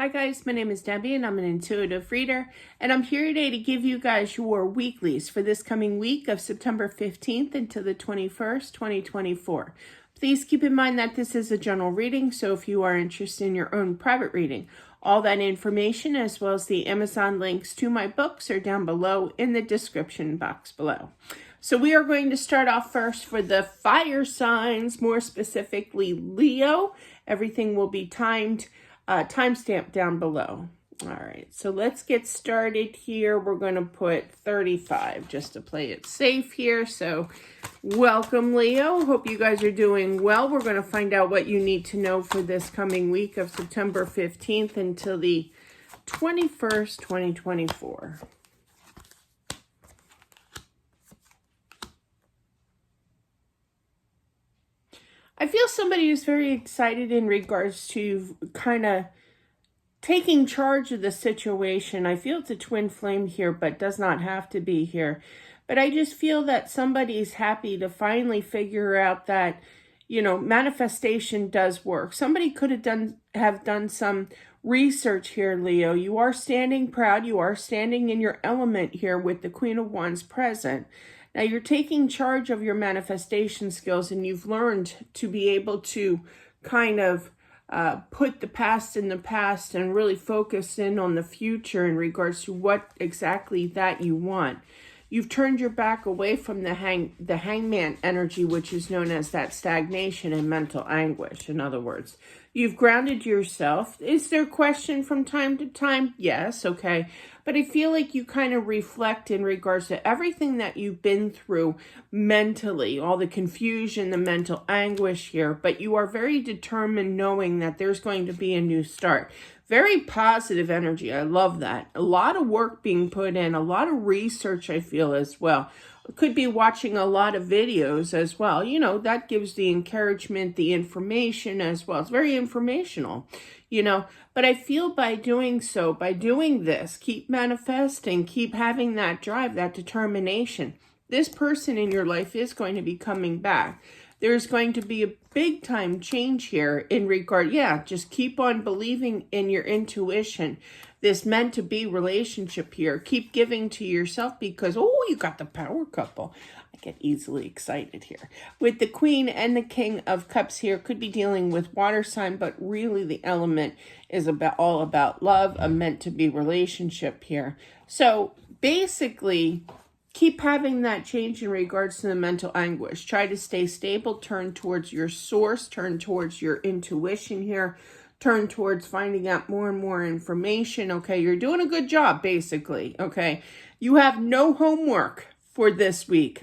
Hi guys, my name is Debbie and I'm an intuitive reader, and I'm here today to give you guys your weeklies for this coming week of September 15th until the 21st, 2024. Please keep in mind that this is a general reading, so if you are interested in your own private reading, all that information as well as the Amazon links to my books are down below in the description box below. So we are going to start off first for the fire signs, more specifically Leo. Everything will be timestamp down below. All right, so let's get started here. We're going to put 35 just to play it safe here. So welcome, Leo. Hope you guys are doing well. We're going to find out what you need to know for this coming week of September 15th until the 21st, 2024. I feel somebody is very excited in regards to kind of taking charge of the situation. I feel it's a twin flame here, but does not have to be here. But I just feel that somebody's happy to finally figure out that, you know, manifestation does work. Somebody could have done some research here, Leo. You are standing proud. You are standing in your element here with the Queen of Wands present. Now, you're taking charge of your manifestation skills, and you've learned to be able to kind of put the past in the past and really focus in on the future in regards to what exactly that you want. You've turned your back away from the hangman energy, which is known as that stagnation and mental anguish. In other words, you've grounded yourself. Is there question from time to time? Yes, okay. But I feel like you kind of reflect in regards to everything that you've been through mentally, all the confusion, the mental anguish here. But you are very determined knowing that there's going to be a new start. Very positive energy. I love that. A lot of work being put in, a lot of research, I feel, as well. Could be watching a lot of videos as well. You know, that gives the encouragement, the information as well. It's very informational, you know. But I feel by doing so, by doing this, keep manifesting, keep having that drive, that determination. This person in your life is going to be coming back. There's going to be a big time change here in regard. Yeah, just keep on believing in your intuition. This meant to be relationship here. Keep giving to yourself because, oh, you got the power couple. I get easily excited here. With the Queen and the King of Cups here, could be dealing with water sign, but really the element is all about love, a meant to be relationship here. So basically, keep having that change in regards to the mental anguish. Try to stay stable, turn towards your source, turn towards your intuition here, turn towards finding out more and more information. Okay, you're doing a good job, basically. Okay, you have no homework for this week.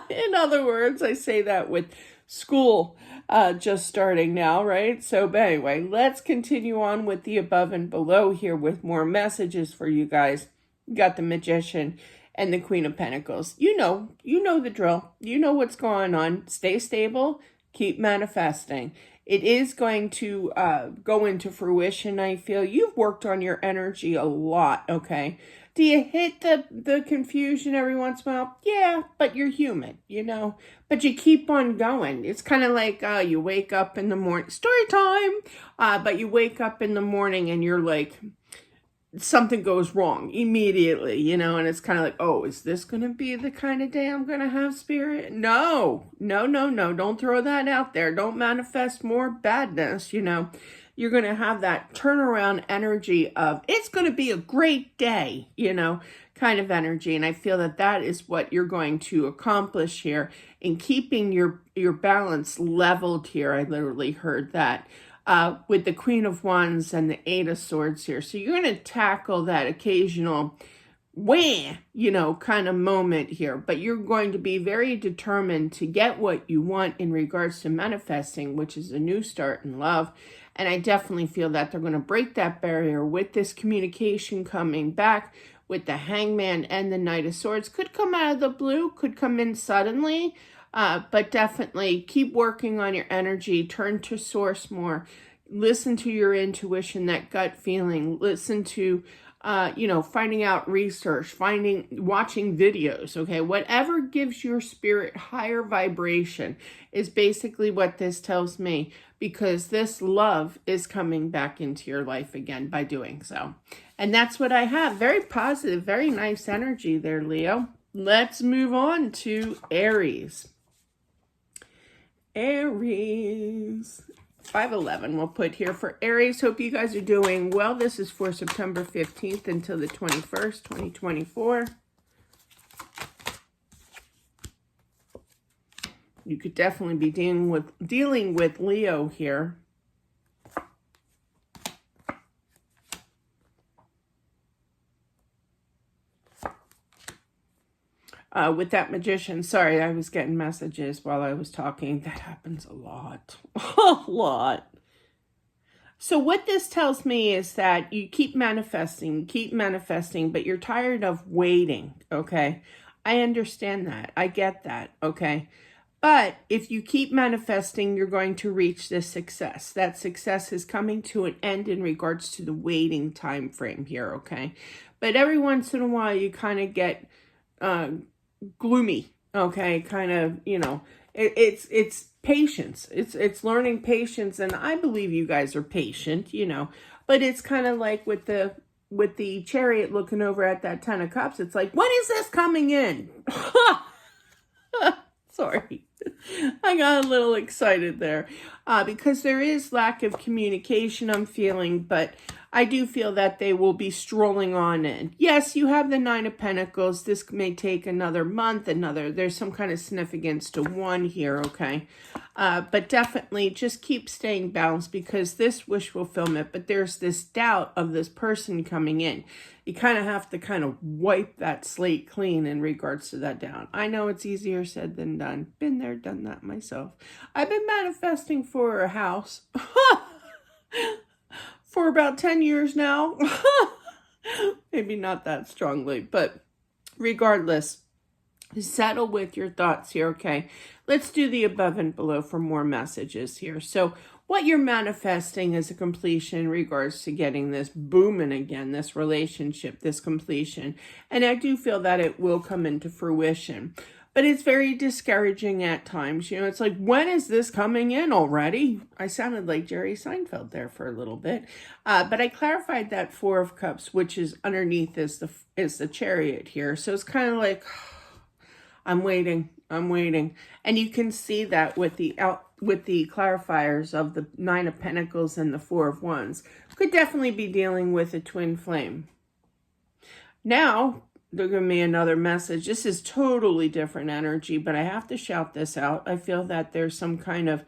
In other words, I say that with school just starting now, right? So, but anyway, let's continue on with the above and below here with more messages for you guys. You got the Magician and the Queen of Pentacles. You know the drill. You know what's going on. Stay stable. Keep manifesting. It is going to go into fruition, I feel. You've worked on your energy a lot, okay? Do you hit the confusion every once in a while? Yeah, but you're human, you know? But you keep on going. It's kind of like you wake up in the morning. Story time! But you wake up in the morning and you're like, something goes wrong immediately, you know, and it's kind of like, oh, is this going to be the kind of day I'm going to have, Spirit? No. Don't throw that out there. Don't manifest more badness, you know. You're going to have that turnaround energy of, it's going to be a great day, you know, kind of energy. And I feel that that is what you're going to accomplish here in keeping your balance leveled here. I literally heard that. With the Queen of Wands and the Eight of Swords here. So you're going to tackle that occasional wham, you know, kind of moment here. But you're going to be very determined to get what you want in regards to manifesting, which is a new start in love. And I definitely feel that they're going to break that barrier with this communication coming back with the Hangman and the Knight of Swords. Could come out of the blue, could come in suddenly. But definitely keep working on your energy. Turn to source more. Listen to your intuition, that gut feeling. Listen to you know, finding out research, watching videos, okay? Whatever gives your spirit higher vibration is basically what this tells me, because this love is coming back into your life again by doing so. And that's what I have. Very positive, very nice energy there, Leo. Let's move on to Aries. Aries. 511 we'll put here for Aries. Hope you guys are doing well. This is for September 15th until the 21st, 2024. You could definitely be dealing with Leo here. With that Magician, sorry, I was getting messages while I was talking. That happens a lot. A lot. So what this tells me is that you keep manifesting, but you're tired of waiting, okay? I understand that. I get that, okay? But if you keep manifesting, you're going to reach this success. That success is coming to an end in regards to the waiting time frame here, okay? But every once in a while, you kind of get gloomy, okay? Kind of, you know, it's patience. It's learning patience, and I believe you guys are patient, you know. But it's kind of like with the Chariot looking over at that Ten of Cups. It's like, when is this coming in? Sorry, I got a little excited there because there is lack of communication, I'm feeling, but I do feel that they will be strolling on in. Yes, you have the Nine of Pentacles. This may take another month, there's some kind of significance to one here, okay? But definitely just keep staying balanced, because this wish fulfillment, but there's this doubt of this person coming in. You kind of have to kind of wipe that slate clean in regards to that down. I know it's easier said than done. Been there, done that myself. I've been manifesting for a house for about 10 years now. Maybe not that strongly, but regardless, settle with your thoughts here, okay? Let's do the above and below for more messages here. So what you're manifesting is a completion in regards to getting this booming again, this relationship, this completion. And I do feel that it will come into fruition. But it's very discouraging at times. You know, it's like, when is this coming in already? I sounded like Jerry Seinfeld there for a little bit. But I clarified that Four of Cups, which is underneath is the Chariot here. So it's kind of like, I'm waiting. And you can see that with the clarifiers of the Nine of Pentacles and the Four of Wands. Could definitely be dealing with a twin flame. Now, they're giving me another message. This is totally different energy, but I have to shout this out. I feel that there's some kind of,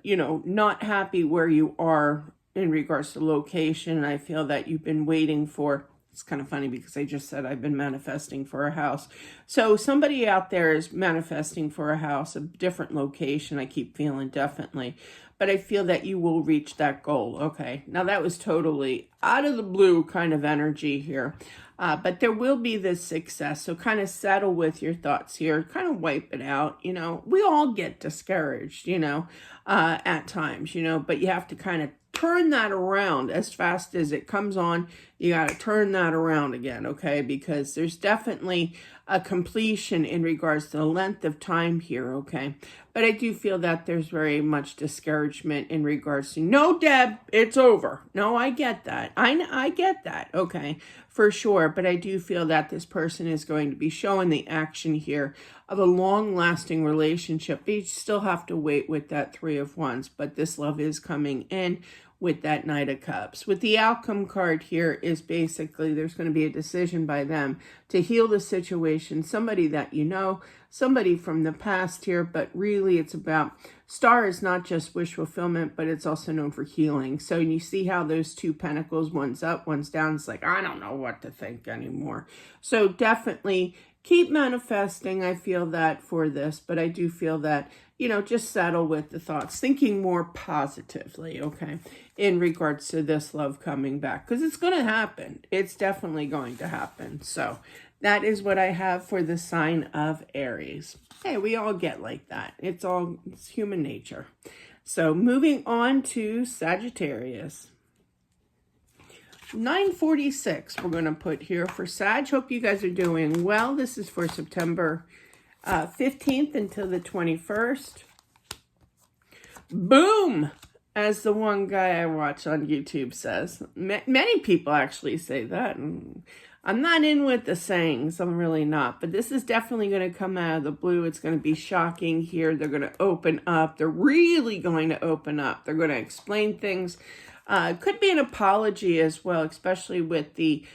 you know, not happy where you are in regards to location. I feel that you've been waiting for, it's kind of funny because I just said I've been manifesting for a house. So somebody out there is manifesting for a house, a different location. I keep feeling definitely. But I feel that you will reach that goal. Okay. Now that was totally out of the blue kind of energy here. But there will be this success. So kind of settle with your thoughts here. Kind of wipe it out. You know, we all get discouraged, you know, at times, you know, but you have to kind of turn that around as fast as it comes on. You got to turn that around again, okay? Because there's definitely a completion in regards to the length of time here, okay? But I do feel that there's very much discouragement in regards to, no, Deb, it's over. No, I get that. I get that, okay, for sure. But I do feel that this person is going to be showing the action here of a long-lasting relationship. You still have to wait with that Three of Wands, but this love is coming in with that Knight of Cups. With the outcome card here is basically there's going to be a decision by them to heal the situation. Somebody that you know, somebody from the past here, but really it's about, Star is not just wish fulfillment, but it's also known for healing. So you see how those two pentacles, one's up, one's down. It's like, I don't know what to think anymore. So definitely keep manifesting. I feel that for this, but I do feel that, you know, just settle with the thoughts, thinking more positively, okay, in regards to this love coming back, because it's going to happen. It's definitely going to happen. So that is what I have for the sign of Aries. Hey, we all get like that. It's human nature. So moving on to Sagittarius. 9:46 we're going to put here for Sag. Hope you guys are doing well. This is for September 15th until the 21st. Boom! As the one guy I watch on YouTube says. Many people actually say that. And I'm not in with the sayings. I'm really not. But this is definitely going to come out of the blue. It's going to be shocking here. They're going to open up. They're really going to open up. They're going to explain things. Could be an apology as well, especially with the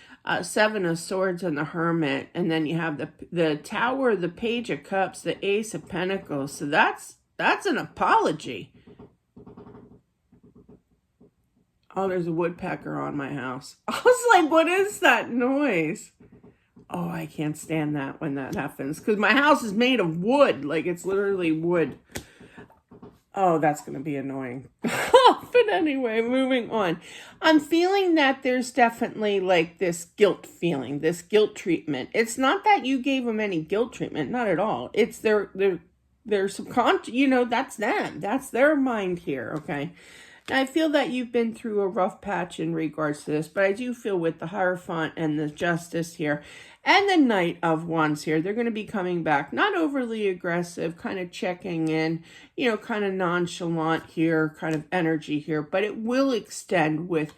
Seven of Swords and the Hermit. And then you have the Tower, the Page of Cups, the Ace of Pentacles. So that's an apology. Oh, there's a woodpecker on my house. I was like, what is that noise? Oh, I can't stand that when that happens. Because my house is made of wood. Like, it's literally wood. Oh, that's going to be annoying. But anyway, moving on. I'm feeling that there's definitely like this guilt feeling, this guilt treatment. It's not that you gave them any guilt treatment. Not at all. It's their subconscious, you know, that's them. That's their mind here, okay? I feel that you've been through a rough patch in regards to this, but I do feel with the Hierophant and the Justice here and the Knight of Wands here, they're going to be coming back, not overly aggressive, kind of checking in, you know, kind of nonchalant here, kind of energy here, but it will extend with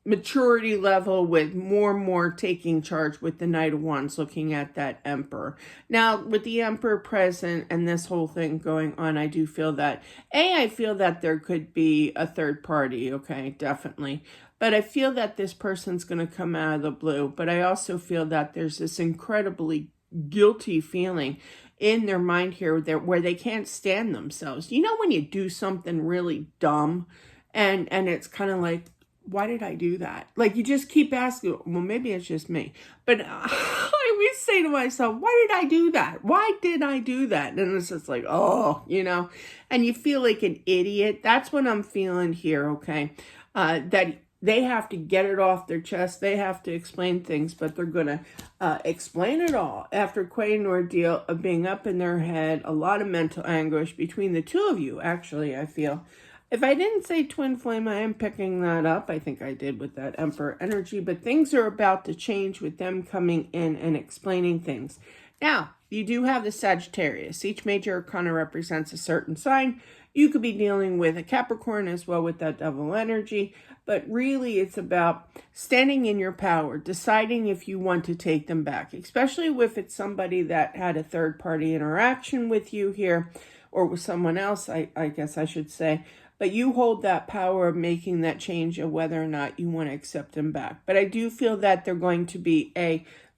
maturity level, with more and more taking charge with the Knight of Wands, looking at that Emperor. Now, with the Emperor present and this whole thing going on, I do feel that, I feel that there could be a third party, okay, definitely. But I feel that this person's going to come out of the blue. But I also feel that there's this incredibly guilty feeling in their mind here where they can't stand themselves. You know when you do something really dumb and it's kind of like, why did I do that? Like, you just keep asking, well, maybe it's just me. But I always say to myself, why did I do that? Why did I do that? And it's just like, oh, you know, and you feel like an idiot. That's what I'm feeling here, okay? That they have to get it off their chest. They have to explain things, but they're going to explain it all after quite an ordeal of being up in their head, a lot of mental anguish between the two of you, actually, I feel. If I didn't say twin flame, I am picking that up. I think I did with that Emperor energy, but things are about to change with them coming in and explaining things. Now, you do have the Sagittarius. Each major arcana represents a certain sign. You could be dealing with a Capricorn as well with that Devil energy, but really it's about standing in your power, deciding if you want to take them back, especially if it's somebody that had a third-party interaction with you here, or with someone else, I guess I should say. But you hold that power of making that change of whether or not you want to accept them back. But I do feel that they're going to be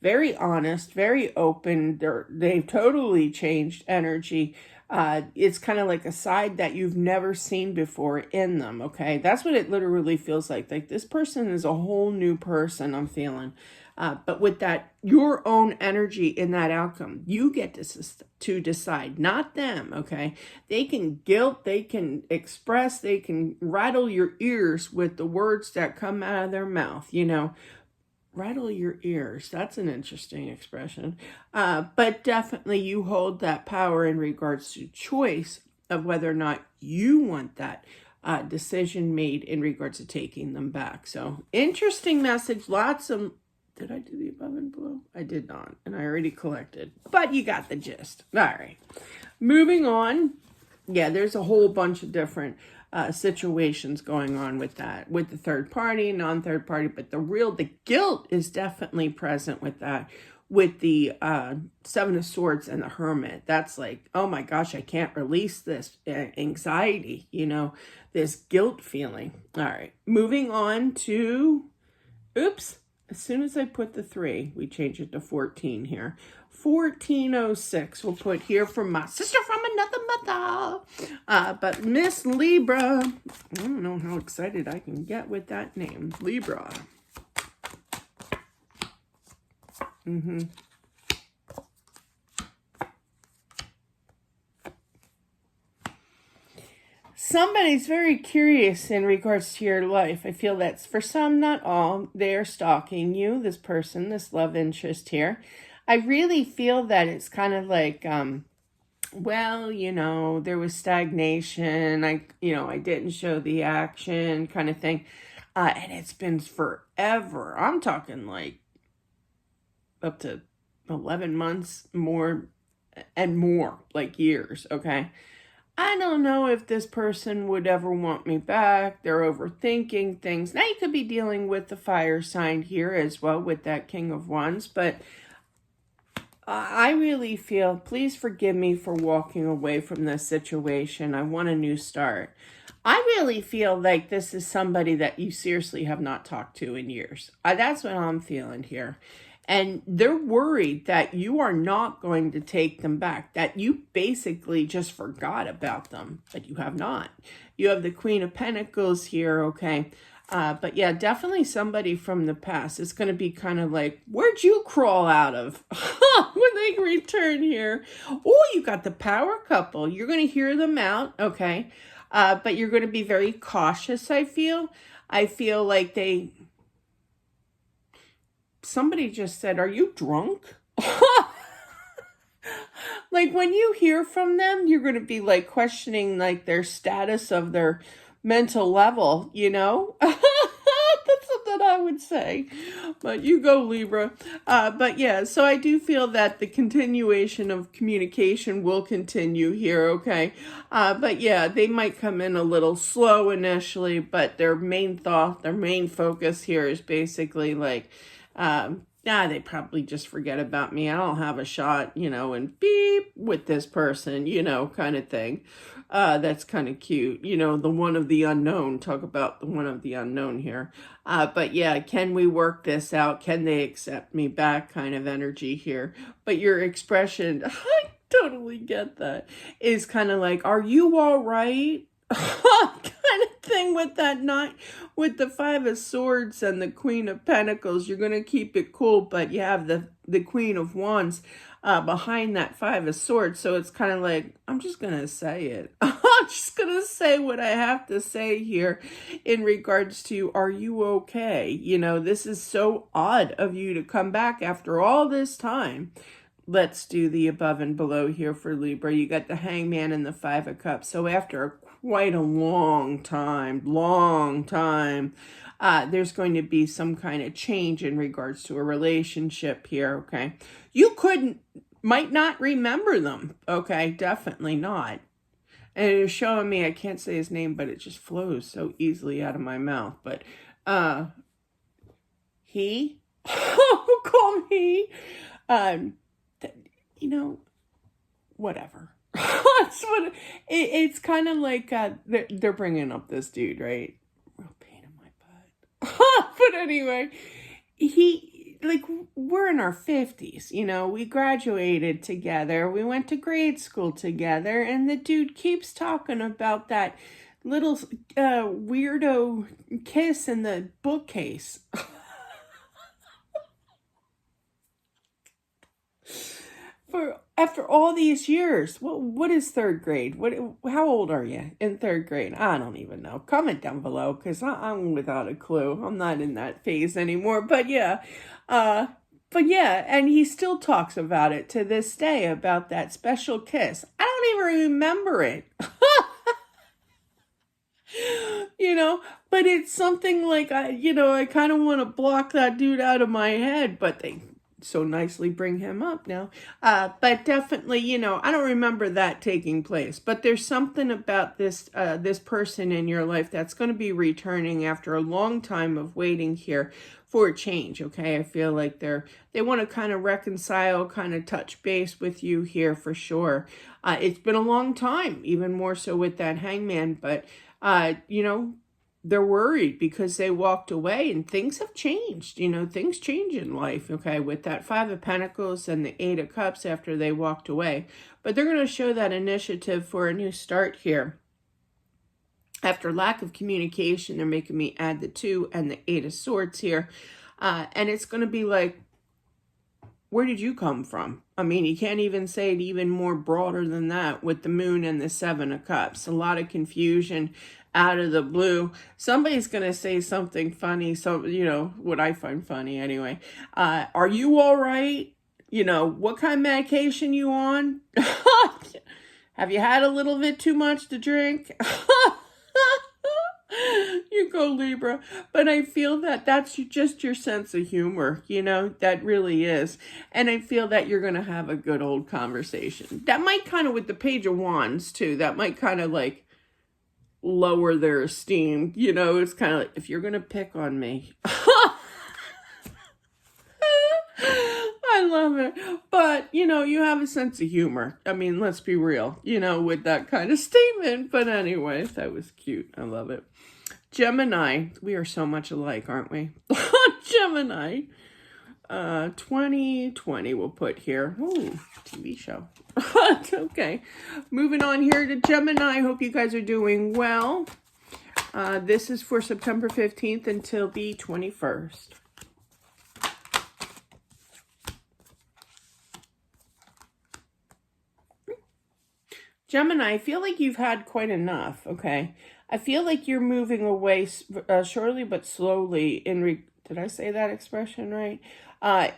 very honest, very open. They've totally changed energy. It's kind of like a side that you've never seen before in them, okay? That's what it literally feels like. Like, this person is a whole new person, I'm feeling. But with that, your own energy in that outcome, you get to decide, not them, okay? They can guilt, they can express, they can rattle your ears with the words that come out of their mouth, you know? Rattle your ears. That's an interesting expression. But definitely you hold that power in regards to choice of whether or not you want that decision made in regards to taking them back. So interesting message. Lots of... Did I do the above and below? I did not, and I already collected. But you got the gist. All right. Moving on. Yeah, there's a whole bunch of different situations going on with that. With the third party, non-third party. But the guilt is definitely present with that. With the Seven of Swords and the Hermit. That's like, oh my gosh, I can't release this anxiety, you know, this guilt feeling. All right. Moving on to... Oops. As soon as I put the 3, we change it to 14 here. 1406 we'll put here from my sister from another mother. But Miss Libra, I don't know how excited I can get with that name. Libra. Somebody's very curious in regards to your life. I feel that's for some, not all. They are stalking you, this person, this love interest here. I really feel that it's kind of like, well, you know, there was stagnation. I didn't show the action kind of thing. And it's been forever. I'm talking like up to 11 months more and more, like years, okay? I don't know if this person would ever want me back. They're overthinking things. Now you could be dealing with the fire sign here as well with that King of Wands, but I really feel, please forgive me for walking away from this situation. I want a new start. I really feel like this is somebody that you seriously have not talked to in years. That's what I'm feeling here. And they're worried that you are not going to take them back, that you basically just forgot about them, but you have not. You have the Queen of Pentacles here, okay? But yeah, definitely somebody from the past. It's going to be kind of like, where'd you crawl out of when they return here? Oh, you got the power couple. You're going to hear them out, okay? But you're going to be very cautious, I feel. I feel like somebody just said, are you drunk? Like when you hear from them, you're going to be like questioning like their status of their mental level, you know? That's something I would say. But you go, Libra. But yeah, so I do feel that the continuation of communication will continue here, okay? But yeah, they might come in a little slow initially, but their main thought, their main focus here is basically like, they probably just forget about me. I don't have a shot, you know, and beep with this person, you know, kind of thing. That's kind of cute. You know, the one of the unknown. Talk about the one of the unknown here. But yeah, can we work this out? Can they accept me back kind of energy here? But your expression, I totally get that, is kind of like, are you all right? Kind of thing with that knight, with the Five of Swords and the Queen of Pentacles. You're going to keep it cool, but you have the Queen of Wands behind that Five of Swords. So it's kind of like, I'm just going to say it. I'm just going to say what I have to say here in regards to, are you okay? You know, this is so odd of you to come back after all this time. Let's do the above and below here for Libra. You got the Hangman and the Five of Cups. So after quite a long time, there's going to be some kind of change in regards to a relationship here, okay? You might not remember them, okay? Definitely not. And it is showing me, I can't say his name, but it just flows so easily out of my mouth. But he, call me, you know, whatever. It's kind of like they're bringing up this dude, right? Real pain in my butt. But anyway, we're in our 50s, you know, we graduated together, we went to grade school together, and the dude keeps talking about that little weirdo kiss in the bookcase. After all these years, what is third grade? How old are you in third grade? I don't even know. Comment down below, because I'm without a clue. I'm not in that phase anymore. But yeah, and he still talks about it to this day, about that special kiss. I don't even remember it. You know, but it's something like, I kind of want to block that dude out of my head, but they so nicely bring him up now. But definitely, you know, I don't remember that taking place, but there's something about this person in your life that's going to be returning after a long time of waiting here for a change. Okay. I feel like they want to kind of reconcile, kind of touch base with you here for sure. It's been a long time, even more so with that Hangman, but you know, they're worried because they walked away and things have changed. You know, things change in life, okay, with that Five of Pentacles and the Eight of Cups after they walked away. But they're going to show that initiative for a new start here. After lack of communication, they're making me add the 2 and the 8 of Swords here. And it's going to be like, where did you come from? I mean, you can't even say it even more broader than that with the Moon and the 7 of Cups. A lot of confusion out of the blue. Somebody's going to say something funny. So, you know, what I find funny anyway. Are you all right? You know, what kind of medication you on? Have you had a little bit too much to drink? You go, Libra. But I feel that that's just your sense of humor, you know, that really is. And I feel that you're going to have a good old conversation. That might kind of, with the Page of Wands, too, that might kind of like lower their esteem. You know, it's kind of like, if you're going to pick on me. I love it. But, you know, you have a sense of humor. I mean, let's be real, you know, with that kind of statement. But anyways, that was cute. I love it. Gemini. We are so much alike, aren't we? Gemini. 2020 we'll put here. Ooh, TV show. Okay. Moving on here to Gemini. Hope you guys are doing well. This is for September 15th until the 21st. Gemini, I feel like you've had quite enough, okay? I feel like you're moving away surely but slowly did I say that expression right?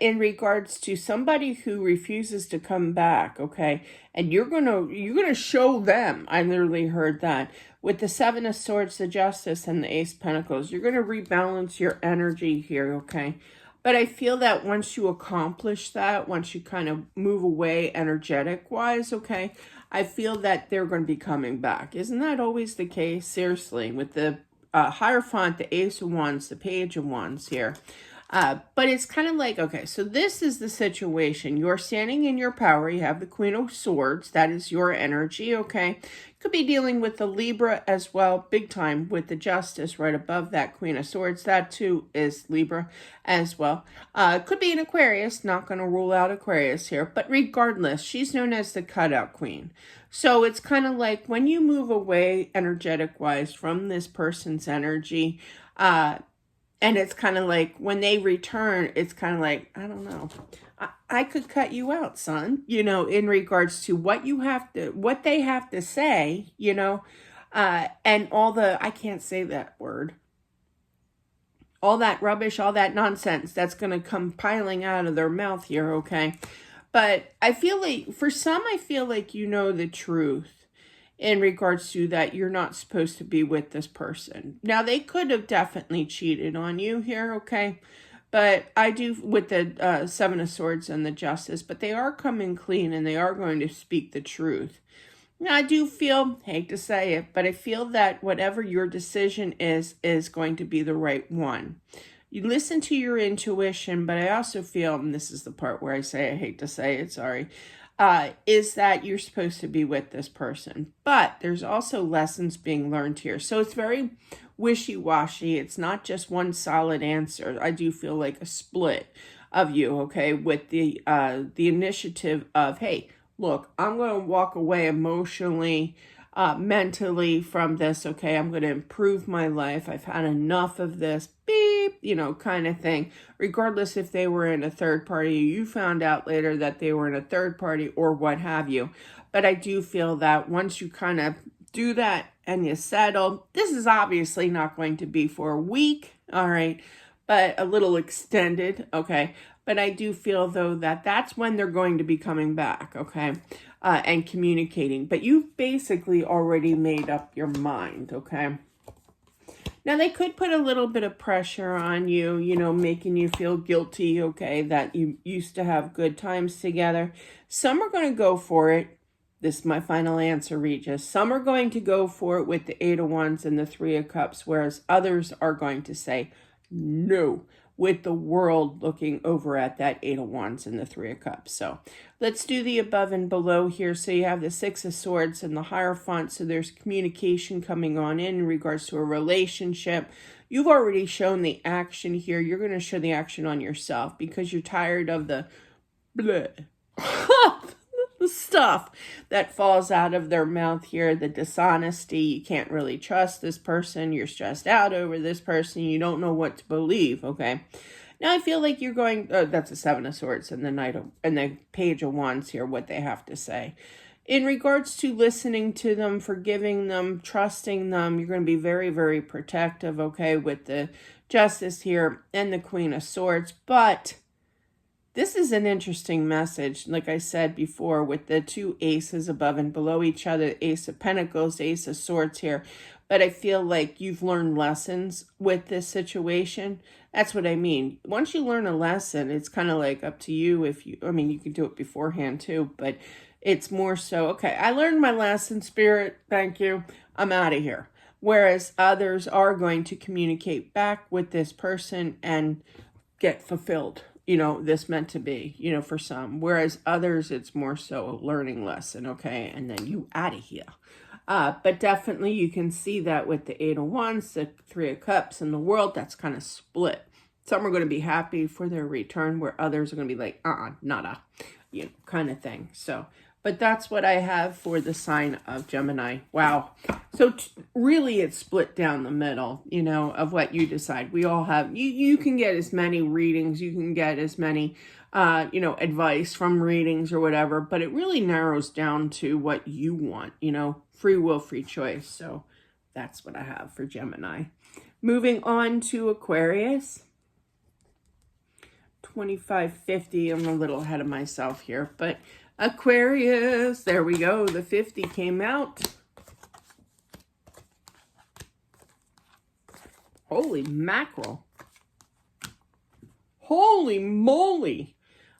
In regards to somebody who refuses to come back, okay? And you're gonna show them. I literally heard that. With the Seven of Swords, the Justice, and the Ace of Pentacles, you're gonna rebalance your energy here, okay? But I feel that once you accomplish that, once you kind of move away energetic-wise, okay, I feel that they're going to be coming back. Isn't that always the case? Seriously, with the Hierophant, the Ace of Wands, the Page of Wands here. But it's kind of like, okay, so this is the situation. You're standing in your power. You have the Queen of Swords. That is your energy, okay? Could be dealing with the Libra as well, big time, with the Justice right above that Queen of Swords. That, too, is Libra as well. Could be an Aquarius. Not going to rule out Aquarius here. But regardless, she's known as the Cutout Queen. So it's kind of like when you move away energetic-wise from this person's energy, and it's kind of like when they return, it's kind of like, I don't know. I could cut you out, son, you know, in regards to what they have to say, you know, and all the, I can't say that word, all that rubbish, all that nonsense that's going to come piling out of their mouth here, okay? But I feel like, for some, I feel like you know the truth in regards to that you're not supposed to be with this person. Now, they could have definitely cheated on you here, okay? But I do, with the Seven of Swords and the Justice, but they are coming clean and they are going to speak the truth. Now, I do feel, hate to say it, but I feel that whatever your decision is going to be the right one. You listen to your intuition, but I also feel, and this is the part where I say, I hate to say it, sorry, is that you're supposed to be with this person. But there's also lessons being learned here. So it's very wishy-washy. It's not just one solid answer. I do feel like a split of you, okay, with the initiative of, hey, look, I'm going to walk away emotionally, mentally from this, okay? I'm going to improve my life. I've had enough of this, beep, you know, kind of thing. Regardless if they were in a third party, you found out later that they were in a third party or what have you. But I do feel that once you kind of do that and you settle, this is obviously not going to be for a week, all right, but a little extended, okay? But I do feel, though, that that's when they're going to be coming back, okay, and communicating. But you've basically already made up your mind, okay? Now, they could put a little bit of pressure on you, you know, making you feel guilty, okay, that you used to have good times together. Some are going to go for it. This is my final answer, Regis. Some are going to go for it with the Eight of Wands and the Three of Cups, whereas others are going to say no, with the world looking over at that Eight of Wands and the Three of Cups. So let's do the above and below here. So you have the Six of Swords and the Hierophant. So there's communication coming on in regards to a relationship. You've already shown the action here. You're going to show the action on yourself because you're tired of the bleh. The stuff that falls out of their mouth here, the dishonesty. You can't really trust this person. You're stressed out over this person. You don't know what to believe, okay? Now I feel like you're going, that's the Seven of Swords and the Page of Wands here, what they have to say. In regards to listening to them, forgiving them, trusting them, you're going to be very, very protective, okay, with the Justice here and the Queen of Swords. But this is an interesting message, like I said before, with the two aces above and below each other, Ace of Pentacles, Ace of Swords here. but I feel like you've learned lessons with this situation. That's what I mean. Once you learn a lesson, it's kind of like up to you if you, I mean, you can do it beforehand too, but it's more so, okay, I learned my lesson, spirit, thank you, I'm out of here. Whereas others are going to communicate back with this person and get fulfilled. You know, this meant to be, you know, for some. Whereas others, it's more so a learning lesson, okay? And then you out of here. But definitely you can see that with the Eight of Wands, the Three of Cups, and the World, that's kind of split. Some are going to be happy for their return, where others are going to be like, nada, you know, kind of thing. So, but that's what I have for the sign of Gemini. Wow. So really it's split down the middle, you know, of what you decide. We all have, you can get as many readings, you can get as many, you know, advice from readings or whatever, but it really narrows down to what you want, you know, free will, free choice. So that's what I have for Gemini. Moving on to Aquarius. 2550. I'm a little ahead of myself here, but Aquarius, there we go. The 50 came out. Holy mackerel. Holy moly.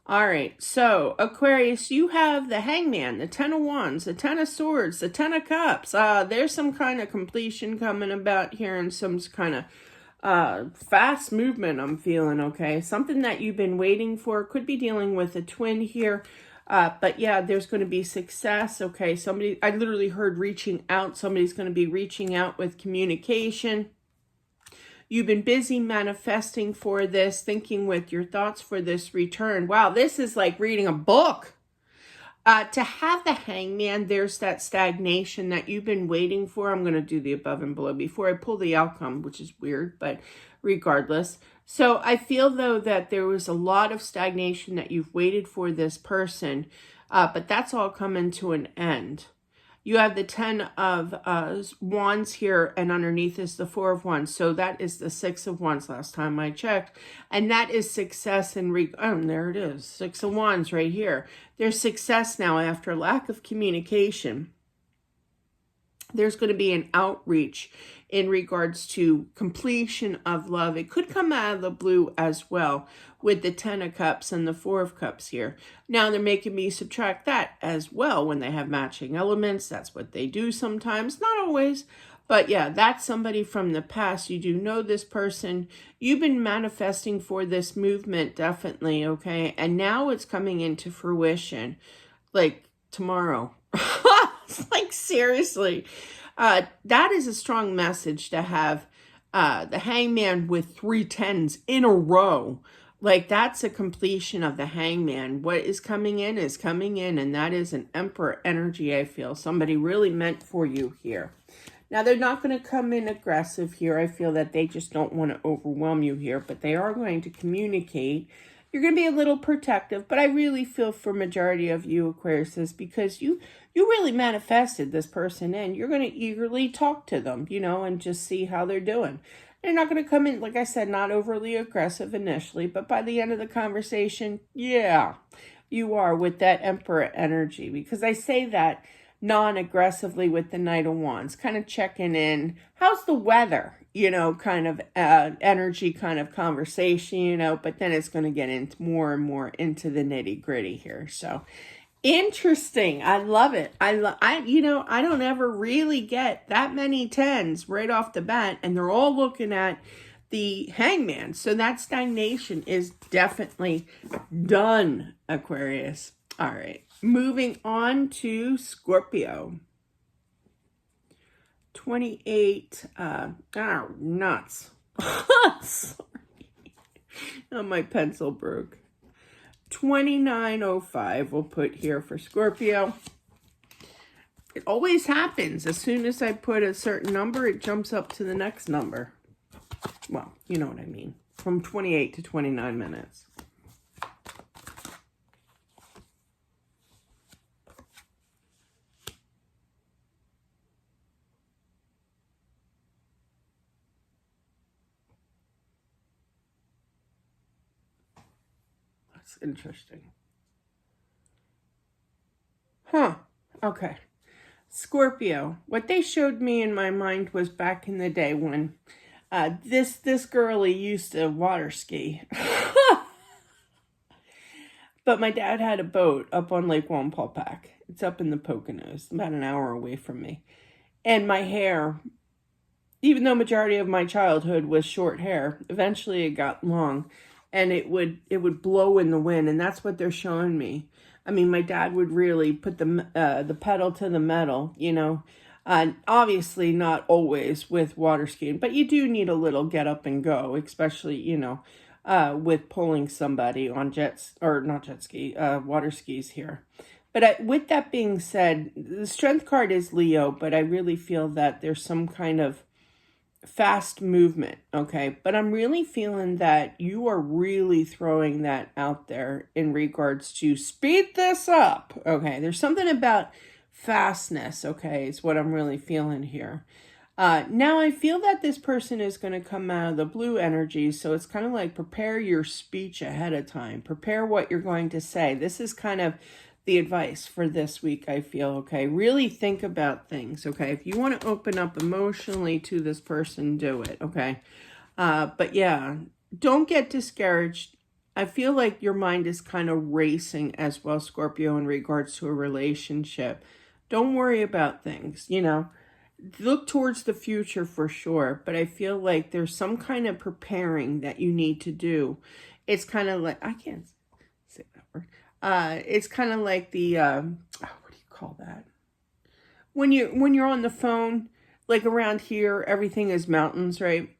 All right, so Aquarius, you have the Hangman, the Ten of Wands, the Ten of Swords, the Ten of Cups. There's some kind of completion coming about here and some kind of fast movement I'm feeling, okay? Something that you've been waiting for. Could be dealing with a twin here. But yeah, there's going to be success, okay? Somebody, I literally heard reaching out. Somebody's going to be reaching out with communication. You've been busy manifesting for this, thinking with your thoughts for this return. Wow, this is like reading a book. To have the Hangman, there's that stagnation that you've been waiting for. I'm going to do the above and below before I pull the outcome, which is weird, but regardless. So I feel, though, that there was a lot of stagnation that you've waited for this person, but that's all coming to an end. You have the Ten of Wands here, and underneath is the Four of Wands. So that is the Six of Wands last time I checked. And that is success and there it is. Six of Wands right here. There's success now after lack of communication. There's going to be an outreach in regards to completion of love. It could come out of the blue as well with the Ten of Cups and the Four of Cups here. Now they're making me subtract that as well when they have matching elements. That's what they do sometimes, not always. But yeah, that's somebody from the past. You do know this person. You've been manifesting for this movement, definitely, okay? And now it's coming into fruition, like tomorrow. Like, seriously. That is a strong message to have the Hangman with 3 10s in a row. Like, that's a completion of the Hangman. What is coming in is coming in, and that is an Emperor energy, I feel. Somebody really meant for you here. Now, they're not going to come in aggressive here. I feel that they just don't want to overwhelm you here, but they are going to communicate. You're going to be a little protective, but I really feel for majority of you, Aquarius, because you really manifested this person in. You're going to eagerly talk to them, you know, and just see how they're doing. They're not going to come in, like I said, not overly aggressive initially, but by the end of the conversation, yeah, you are with that Emperor energy, because I say that non-aggressively with the Knight of Wands, kind of checking in. How's the weather? You know, kind of energy kind of conversation, you know, but then it's going to get into more and more into the nitty gritty here. So interesting. I love it. You know, I don't ever really get that many 10s right off the bat, and they're all looking at the Hangman. So that stagnation is definitely done, Aquarius. All right. Moving on to Scorpio. 28, nuts. Sorry. Oh, my pencil broke. 2905 we'll put here for Scorpio. It always happens. As soon as I put a certain number, it jumps up to the next number. Well, you know what I mean. From 28 to 29 minutes. Interesting. Huh. Okay. Scorpio. What they showed me in my mind was back in the day when this girlie used to water ski. But my dad had a boat up on Lake Wallenpaupack. It's up in the Poconos, about an hour away from me. And my hair, even though majority of my childhood was short hair, eventually it got long, and it would blow in the wind, and that's what they're showing me. I mean, my dad would really put the pedal to the metal, you know. Obviously not always with water skiing, but you do need a little get up and go, especially, you know, with pulling somebody on water skis here. But with that being said, the strength card is Leo, but I really feel that there's some kind of fast movement, okay? But I'm really feeling that you are really throwing that out there in regards to speed this up, okay? There's something about fastness, okay, is what I'm really feeling here. Now I feel that this person is going to come out of the blue energy, so it's kind of like prepare your speech ahead of time. Prepare what you're going to say. This is kind of the advice for this week, I feel, okay? Really think about things, okay? If you want to open up emotionally to this person, do it, okay? But yeah, don't get discouraged. I feel like your mind is kind of racing as well, Scorpio, in regards to a relationship. Don't worry about things, you know? Look towards the future for sure, but I feel like there's some kind of preparing that you need to do. It's kind of like, I can't say that word. It's kind of like the, what do you call that? When you're on the phone, like around here, everything is mountains, right?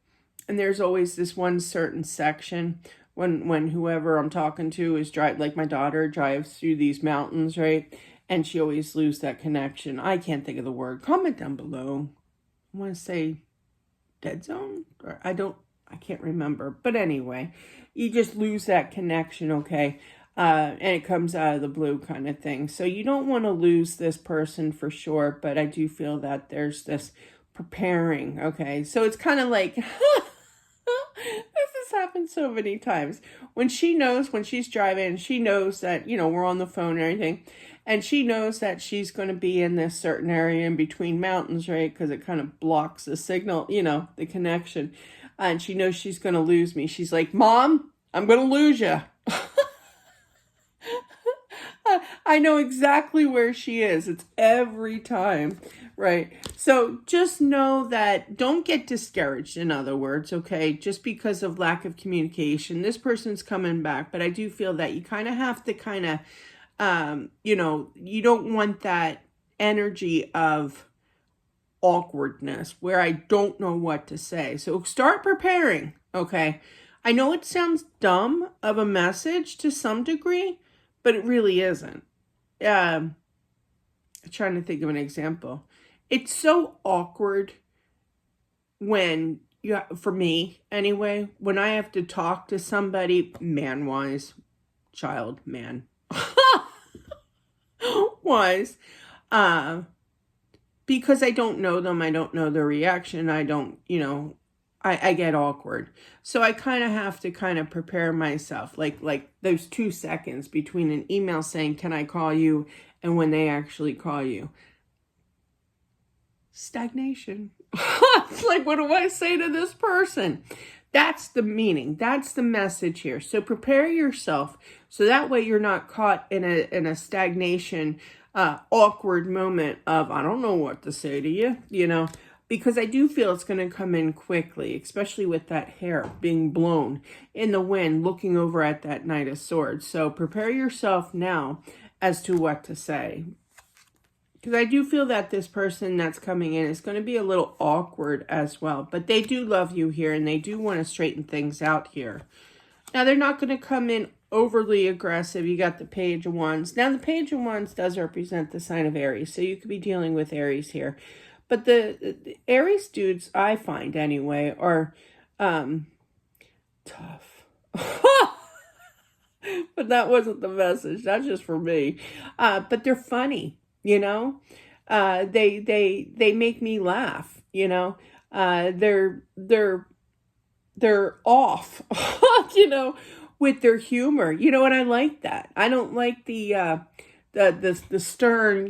And there's always this one certain section when whoever I'm talking to is like my daughter drives through these mountains, right? And she always loses that connection. I can't think of the word. Comment down below. I want to say dead zone? Or I can't remember. But anyway, you just lose that connection, okay? And it comes out of the blue kind of thing. So you don't want to lose this person for sure. But I do feel that there's this preparing, okay? So it's kind of like... This has happened so many times. When she's driving, she knows that, you know, we're on the phone and everything. And she knows that she's going to be in this certain area in between mountains, right? Because it kind of blocks the signal, you know, the connection. And she knows she's going to lose me. She's like, Mom, I'm going to lose you. I know exactly where she is. It's every time, right? So just know that don't get discouraged, in other words, okay? Just because of lack of communication. This person's coming back, but I do feel that you kind of have to you know, you don't want that energy of awkwardness where I don't know what to say. So start preparing, okay? I know it sounds dumb of a message to some degree, but it really isn't. I'm trying to think of an example. It's so awkward when for me anyway, when I have to talk to somebody man-wise, man wise, because I don't know them, I don't know their reaction, I don't, you know, I get awkward. So I kind of have to kind of prepare myself, like those 2 seconds between an email saying, can I call you, and when they actually call you. Stagnation. It's like, what do I say to this person? That's the meaning. That's the message here. So prepare yourself so that way you're not caught in a stagnation, awkward moment of, I don't know what to say to you, you know, because I do feel it's going to come in quickly, especially with that hair being blown in the wind, looking over at that Knight of Swords. So prepare yourself now as to what to say. Because I do feel that this person that's coming in is going to be a little awkward as well. But they do love you here, and they do want to straighten things out here. Now, they're not going to come in overly aggressive. You got the Page of Wands. Now, the Page of Wands does represent the sign of Aries, so you could be dealing with Aries here. But the Aries dudes, I find anyway, are tough. But that wasn't the message. That's just for me. But they're funny. You know, they make me laugh, you know, they're off, you know, with their humor, you know, and I like that. I don't like the the stern,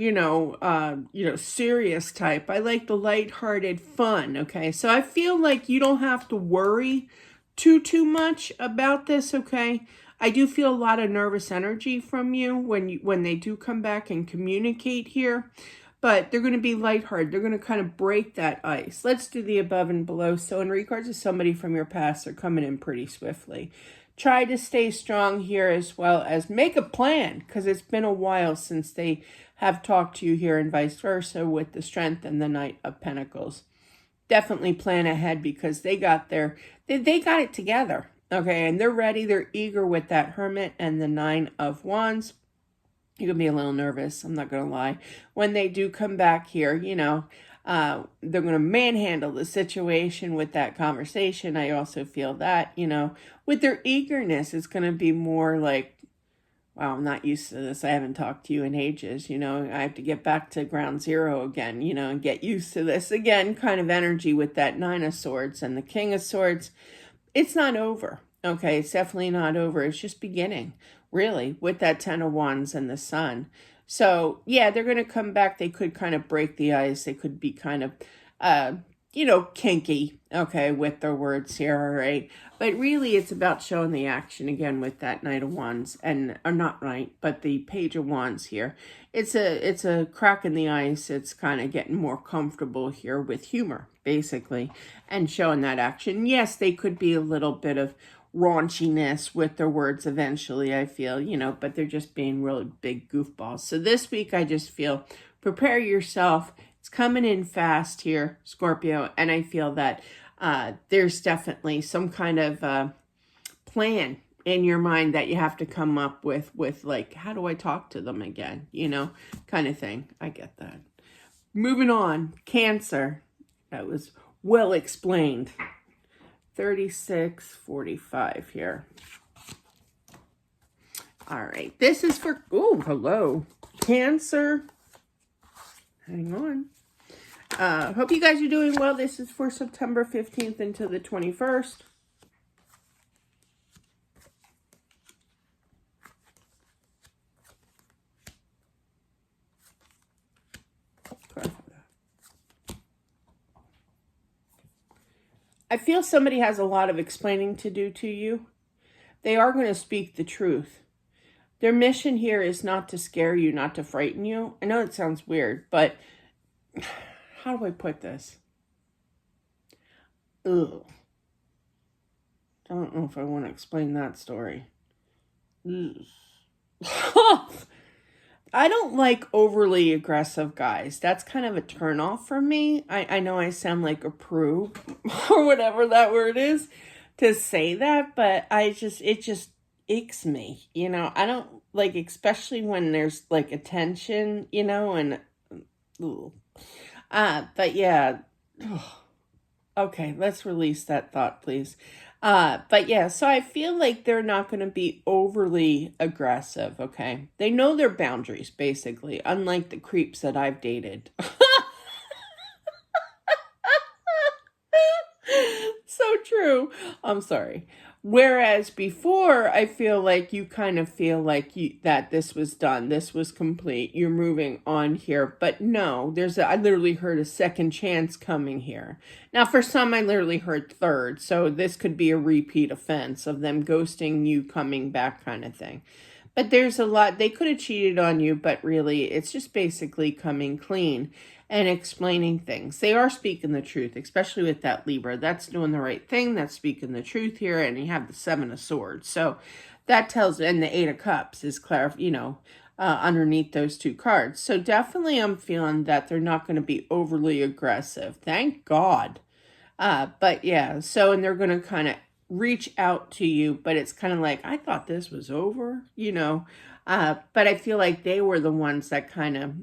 serious type. I like the lighthearted fun, okay? So I feel like you don't have to worry too much about this, okay? I do feel a lot of nervous energy from you when they do come back and communicate here. But they're going to be lighthearted. They're going to kind of break that ice. Let's do the above and below. So in regards to somebody from your past, they're coming in pretty swiftly. Try to stay strong here, as well as make a plan, because it's been a while since they have talked to you here, and vice versa with the Strength and the Knight of Pentacles. Definitely plan ahead, because they got it together, okay? And they're ready. They're eager with that Hermit and the Nine of Wands. You can be a little nervous, I'm not going to lie. When they do come back here, they're going to manhandle the situation with that conversation. I also feel that, with their eagerness, it's going to be more like, wow, I'm not used to this. I haven't talked to you in ages. I have to get back to ground zero again, and get used to this again kind of energy with that Nine of Swords and the King of Swords. It's not over. Okay, it's definitely not over. It's just beginning, really, with that Ten of Wands and the Sun. So, yeah, they're going to come back. They could kind of break the ice. They could be kind of, kinky, okay, with their words here, all right? But really, it's about showing the action again with that Knight of Wands, or not Knight, but the Page of Wands here. It's a crack in the ice. It's kind of getting more comfortable here with humor, basically, and showing that action. Yes, they could be a little bit of raunchiness with their words eventually, I feel, but they're just being really big goofballs. So this week, I just feel, prepare yourself. It's coming in fast here, Scorpio, and I feel that there's definitely some kind of plan in your mind that you have to come up with like, how do I talk to them again, kind of thing. I get that. Moving on, Cancer. That was well explained. 3645 here. All right. This is for, oh, hello, Cancer. Hang on. Hope you guys are doing well. This is for September 15th until the 21st. I feel somebody has a lot of explaining to do to you. They are going to speak the truth. Their mission here is not to scare you, not to frighten you. I know it sounds weird, but how do I put this? Ugh. I don't know if I want to explain that story. I don't like overly aggressive guys. That's kind of a turnoff for me. I know I sound like a prude or whatever that word is to say that, but it just aches me, I don't like, especially when there's like attention, and but yeah. Okay, let's release that thought, please. But yeah, so I feel like they're not going to be overly aggressive, okay? They know their boundaries, basically, unlike the creeps that I've dated. So true. I'm sorry. Whereas before, I feel like you kind of feel like that this was done. This was complete. You're moving on here. But no, I literally heard a second chance coming here. Now, for some, I literally heard third. So this could be a repeat offense of them ghosting you, coming back kind of thing. But there's a lot. They could have cheated on you, but really, it's just basically coming clean and explaining things. They are speaking the truth, especially with that Libra. That's doing the right thing. That's speaking the truth here. And you have the Seven of Swords. So that tells, and the Eight of Cups is underneath those two cards. So definitely I'm feeling that they're not going to be overly aggressive. Thank God. But yeah, so, and they're going to kind of reach out to you, but it's kind of like, I thought this was over, but I feel like they were the ones that kind of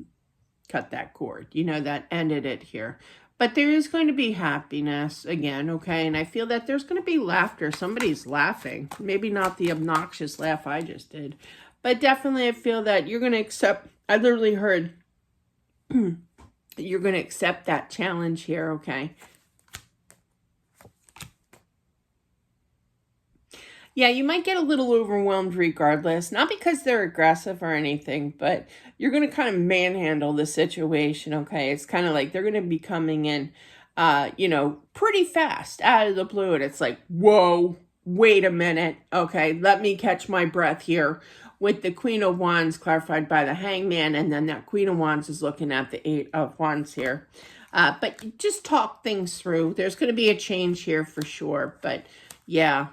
cut that cord, that ended it here. But there is going to be happiness again, okay? And I feel that there's going to be laughter. Somebody's laughing. Maybe not the obnoxious laugh I just did. But definitely I feel that you're going to accept, I literally heard, you're going to accept that challenge here, okay? Yeah, you might get a little overwhelmed regardless. Not because they're aggressive or anything, but you're going to kind of manhandle the situation, okay? It's kind of like they're going to be coming in, you know, pretty fast out of the blue. And it's like, whoa, wait a minute. Okay, let me catch my breath here. With the Queen of Wands clarified by the Hangman. And then that Queen of Wands is looking at the Eight of Wands here. But just talk things through. There's going to be a change here for sure. But yeah.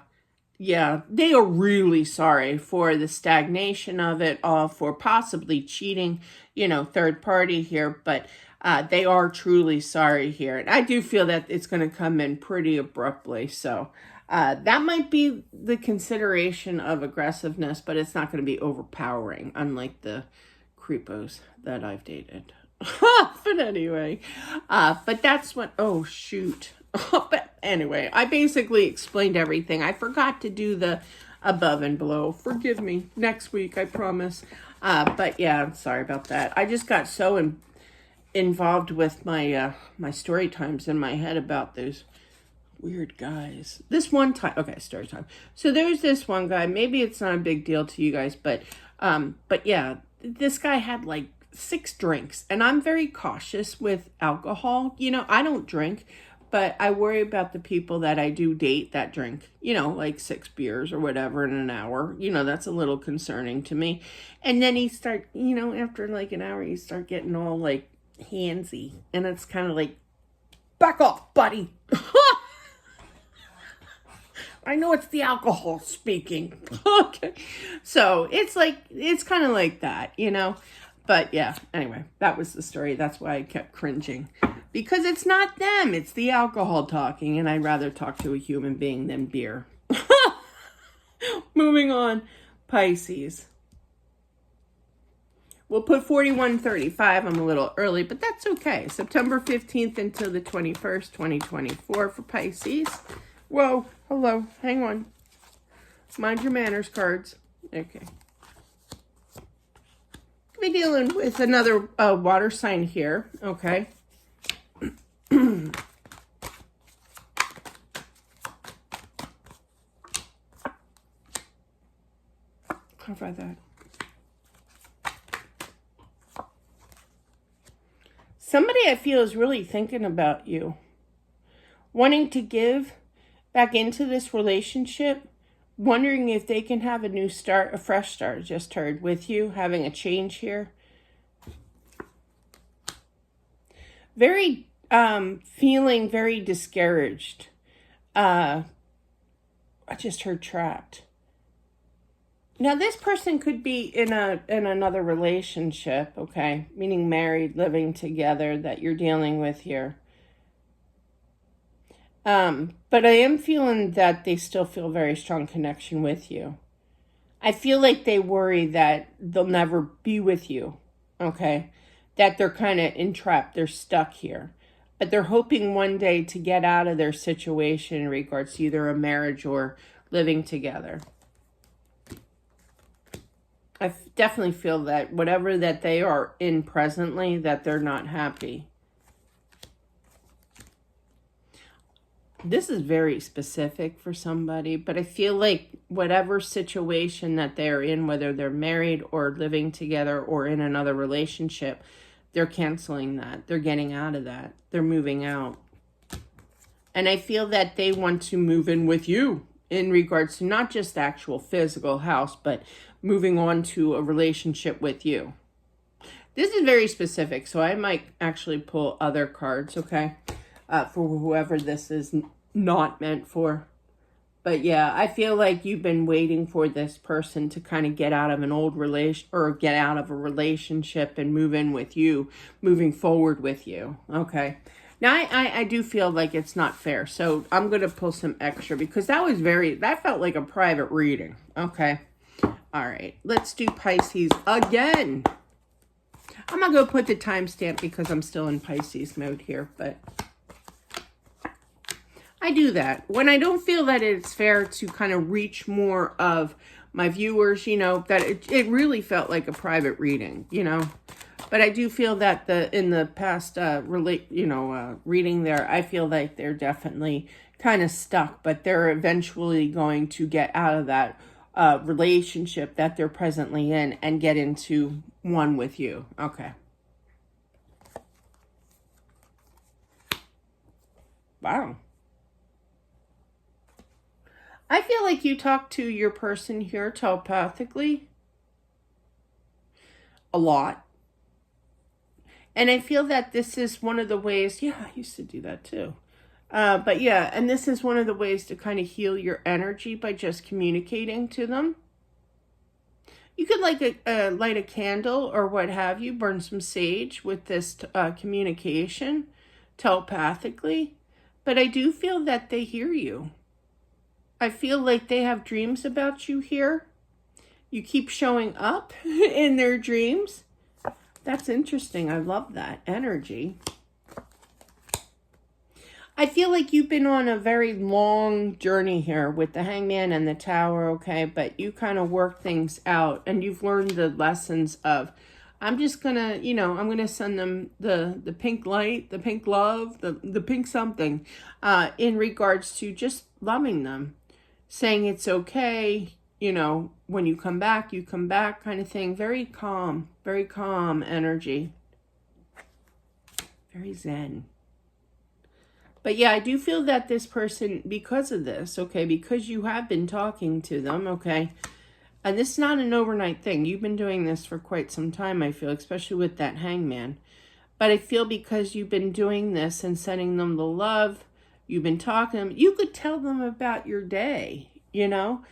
Yeah, they are really sorry for the stagnation of it, for possibly cheating, you know, third party here, but they are truly sorry here. And I do feel that it's going to come in pretty abruptly, so that might be the consideration of aggressiveness, but it's not going to be overpowering, unlike the creepos that I've dated. But anyway, but that's what, oh, shoot. But anyway, I basically explained everything. I forgot to do the above and below. Forgive me. Next week, I promise. But yeah, I'm sorry about that. I just got so involved with my my story times in my head about those weird guys. This one time, okay, story time. So there's this one guy. Maybe it's not a big deal to you guys, but yeah, this guy had like 6 drinks, and I'm very cautious with alcohol. You know, I don't drink. But I worry about the people that I do date that drink, you know, like 6 beers or whatever in an hour. You know, that's a little concerning to me. And then he start, you know, after like an hour, you start getting all like handsy. And it's kind of like, back off, buddy. I know it's the alcohol speaking. Okay. So it's like, it's kind of like that, you know. But yeah, anyway, that was the story. That's why I kept cringing. Because it's not them, it's the alcohol talking, and I'd rather talk to a human being than beer. Moving on, Pisces. We'll put 4135. I'm a little early, but that's okay. September 15th until the 21st, 2024 for Pisces. Whoa, hello, hang on. Mind your manners, cards. Okay. We're dealing with another water sign here, okay? Clarify that. Somebody I feel is really thinking about you, wanting to give back into this relationship, wondering if they can have a new start, a fresh start, just heard, with you, having a change here. Very, feeling very discouraged. I just heard trapped. Now, this person could be in another relationship, okay? Meaning married, living together, that you're dealing with here. But I am feeling that they still feel very strong connection with you. I feel like they worry that they'll never be with you, okay? That they're kind of entrapped, they're stuck here. But they're hoping one day to get out of their situation in regards to either a marriage or living together. I definitely feel that whatever that they are in presently, that they're not happy. This is very specific for somebody, but I feel like whatever situation that they're in, whether they're married or living together or in another relationship, they're canceling that. They're getting out of that. They're moving out. And I feel that they want to move in with you in regards to not just the actual physical house, but moving on to a relationship with you. This is very specific, so I might actually pull other cards, okay? For whoever this is not meant for. But yeah, I feel like you've been waiting for this person to kind of get out of an old relation or get out of a relationship and move in with you, moving forward with you. Okay. Now, I do feel like it's not fair. So I'm going to pull some extra because that felt like a private reading. Okay. All right. Let's do Pisces again. I'm not going to put the timestamp because I'm still in Pisces mode here, but I do that when I don't feel that it's fair to kind of reach more of my viewers, you know, that it really felt like a private reading, you know. But I do feel that in the past reading there, I feel like they're definitely kind of stuck, but they're eventually going to get out of that relationship that they're presently in and get into one with you. Okay. Wow. I feel like you talk to your person here telepathically a lot. And I feel that this is one of the ways, yeah, I used to do that too. But yeah, and this is one of the ways to kind of heal your energy by just communicating to them. You could light a candle or what have you, burn some sage with this communication telepathically. But I do feel that they hear you. I feel like they have dreams about you here. You keep showing up in their dreams. That's interesting. I love that energy. I feel like you've been on a very long journey here with the Hangman and the Tower, okay? But you kind of work things out and you've learned the lessons of, I'm just going to, you know, I'm going to send them the pink light, the pink love, the pink something in regards to just loving them, saying it's okay, you know, when you come back kind of thing. Very calm energy. Very zen. But yeah, I do feel that this person, because of this, okay, because you have been talking to them, okay, and this is not an overnight thing. You've been doing this for quite some time, I feel, especially with that Hangman. But I feel because you've been doing this and sending them the love, you've been talking to them, you could tell them about your day, you know,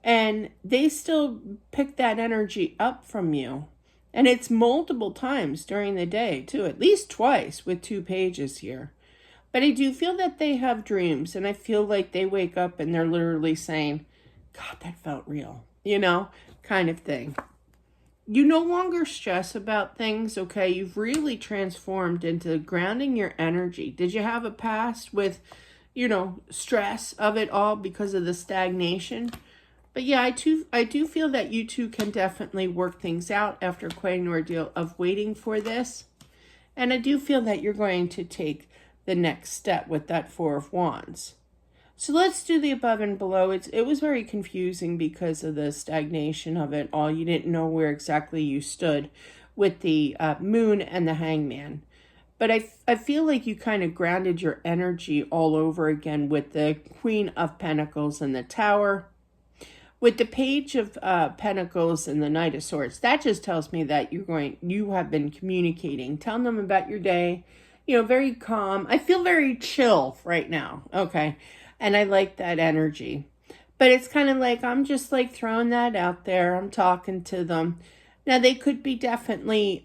and they still pick that energy up from you. And it's multiple times during the day, too, at least twice with 2 pages here. But I do feel that they have dreams, and I feel like they wake up and they're literally saying, God, that felt real, you know, kind of thing. You no longer stress about things, okay? You've really transformed into grounding your energy. Did you have a past with, you know, stress of it all because of the stagnation? But yeah, I do feel that you two can definitely work things out after quite an ordeal of waiting for this. And I do feel that you're going to take the next step with that 4 of Wands. So let's do the above and below. It was very confusing because of the stagnation of it all. You didn't know where exactly you stood with the Moon and the Hangman. But I feel like you kind of grounded your energy all over again with the Queen of Pentacles and the Tower. With the Page of Pentacles and the Knight of Swords, that just tells me that you have been communicating, telling them about your day. You know, very calm. I feel very chill right now. Okay. And I like that energy. But it's kind of like, I'm just like throwing that out there. I'm talking to them. Now, they could be definitely,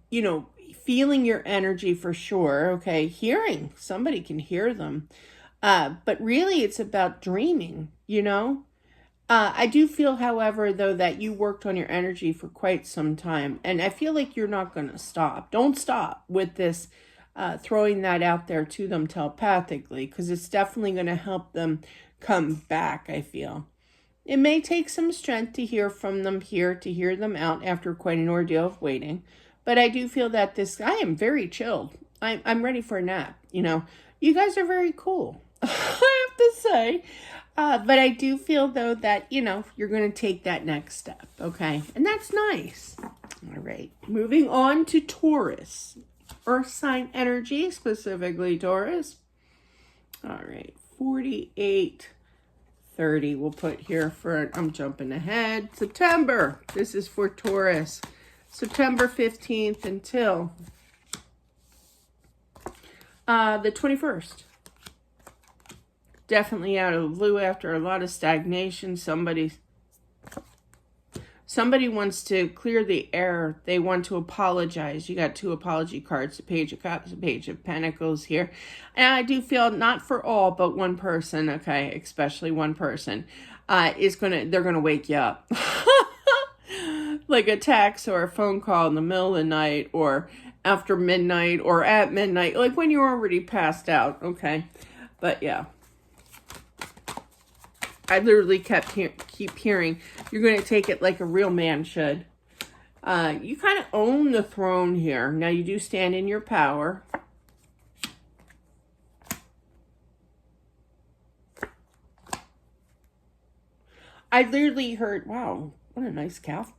you know, feeling your energy for sure. Okay. Hearing. Somebody can hear them. But really, it's about dreaming, you know. I do feel, however, though, that you worked on your energy for quite some time. And I feel like you're not going to stop. Don't stop with this. Throwing that out there to them telepathically, because it's definitely going to help them come back, I feel. It may take some strength to hear from them here, to hear them out after quite an ordeal of waiting. But I do feel that I am very chilled. I'm ready for a nap, you know. You guys are very cool, I have to say. But I do feel, though, that, you know, you're going to take that next step, okay? And that's nice. All right. Moving on to Taurus. Earth sign energy, specifically Taurus. All right, 4830 we'll put here for, I'm jumping ahead, September. This is for Taurus. September 15th until the 21st. Definitely out of the blue after a lot of stagnation. Somebody wants to clear the air. They want to apologize. You got 2 apology cards, the Page of Cups, the Page of Pentacles here. And I do feel not for all, but one person, okay, especially one person, they're gonna wake you up. Like a text or a phone call in the middle of the night or after midnight or at midnight, like when you're already passed out, okay? But yeah. I literally keep hearing, you're going to take it like a real man should. You kind of own the throne here. Now, you do stand in your power. I literally heard, wow, what a nice calf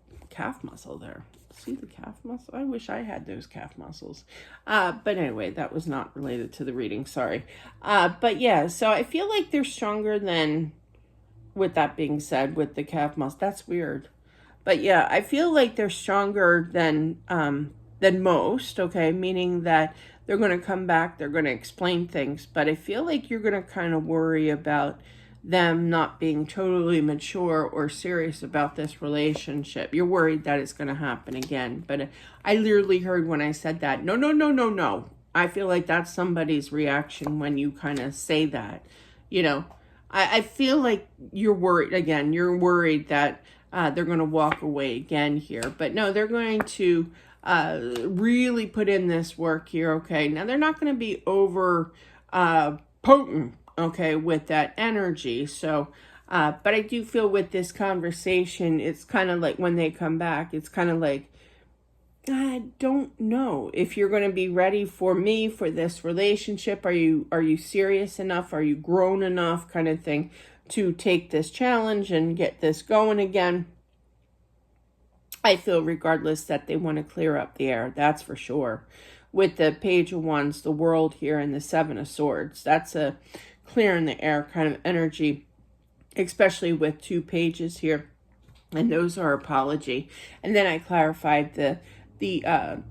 muscle there. See the calf muscle? I wish I had those calf muscles. But anyway, that was not related to the reading, sorry. But yeah, so I feel like they're stronger than, with that being said, with the calf muscle. That's weird. But yeah, I feel like they're stronger than most, okay? Meaning that they're going to come back, they're going to explain things. But I feel like you're going to kind of worry about them not being totally mature or serious about this relationship. You're worried that it's going to happen again. But I literally heard when I said that, no, no, no, no, no. I feel like that's somebody's reaction when you kind of say that. You know, I feel like you're worried, again, you're worried that they're going to walk away again here. But no, they're going to really put in this work here, okay? Now, they're not going to be over potent, okay, with that energy. So, but I do feel with this conversation, it's kind of like when they come back, it's kind of like, I don't know if you're going to be ready for me for this relationship. Are you serious enough? Are you grown enough, kind of thing, to take this challenge and get this going again? I feel regardless that they want to clear up the air. That's for sure. With the Page of Wands, the World here, and the Seven of Swords, that's a clear in the air kind of energy, especially with two pages here, and those are apology. And then I clarified the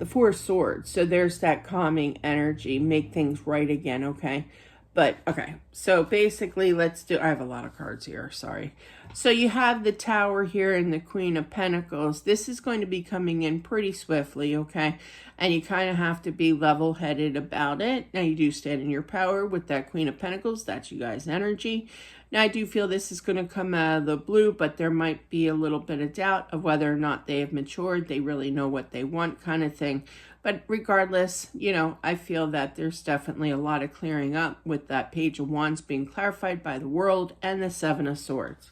Four of Swords, so there's that calming energy, make things right again, okay? But okay, so basically let's do, I have a lot of cards here, sorry. So you have the Tower here and the Queen of Pentacles. This is going to be coming in pretty swiftly, okay? And you kind of have to be level-headed about it. Now, you do stand in your power with that Queen of Pentacles. That's you guys' energy. Now, I do feel this is going to come out of the blue, but there might be a little bit of doubt of whether or not they have matured. They really know what they want, kind of thing. But regardless, you know, I feel that there's definitely a lot of clearing up with that Page of Wands being clarified by the World and the Seven of Swords.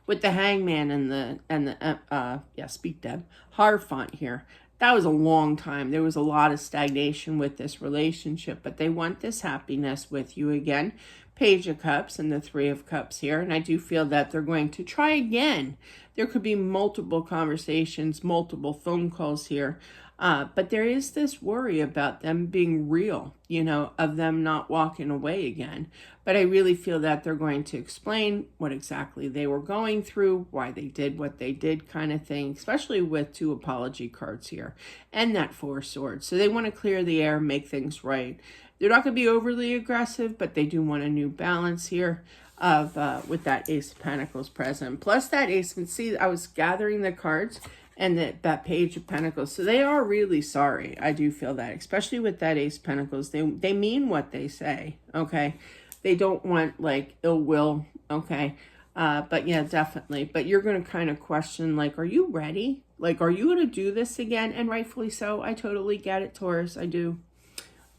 With the Hangman and the Speak Deb, Hierophant here. That was a long time. There was a lot of stagnation with this relationship, but they want this happiness with you again. Page of Cups and the Three of Cups here. And I do feel that they're going to try again. There could be multiple conversations, multiple phone calls here. But there is this worry about them being real, you know, of them not walking away again. But I really feel that they're going to explain what exactly they were going through, why they did what they did, kind of thing, especially with two apology cards here and that Four of Swords. So they want to clear the air, make things right. They're not going to be overly aggressive, but they do want a new balance here of with that Ace of Pentacles present. Plus that Ace, and see, I was gathering the cards and that Page of Pentacles. So they are really sorry. I do feel that, especially with that Ace of Pentacles. They mean what they say, okay? They don't want, like, ill will, okay? But yeah, definitely. But you're going to kind of question, like, are you ready? Like, are you going to do this again? And rightfully so. I totally get it, Taurus. I do.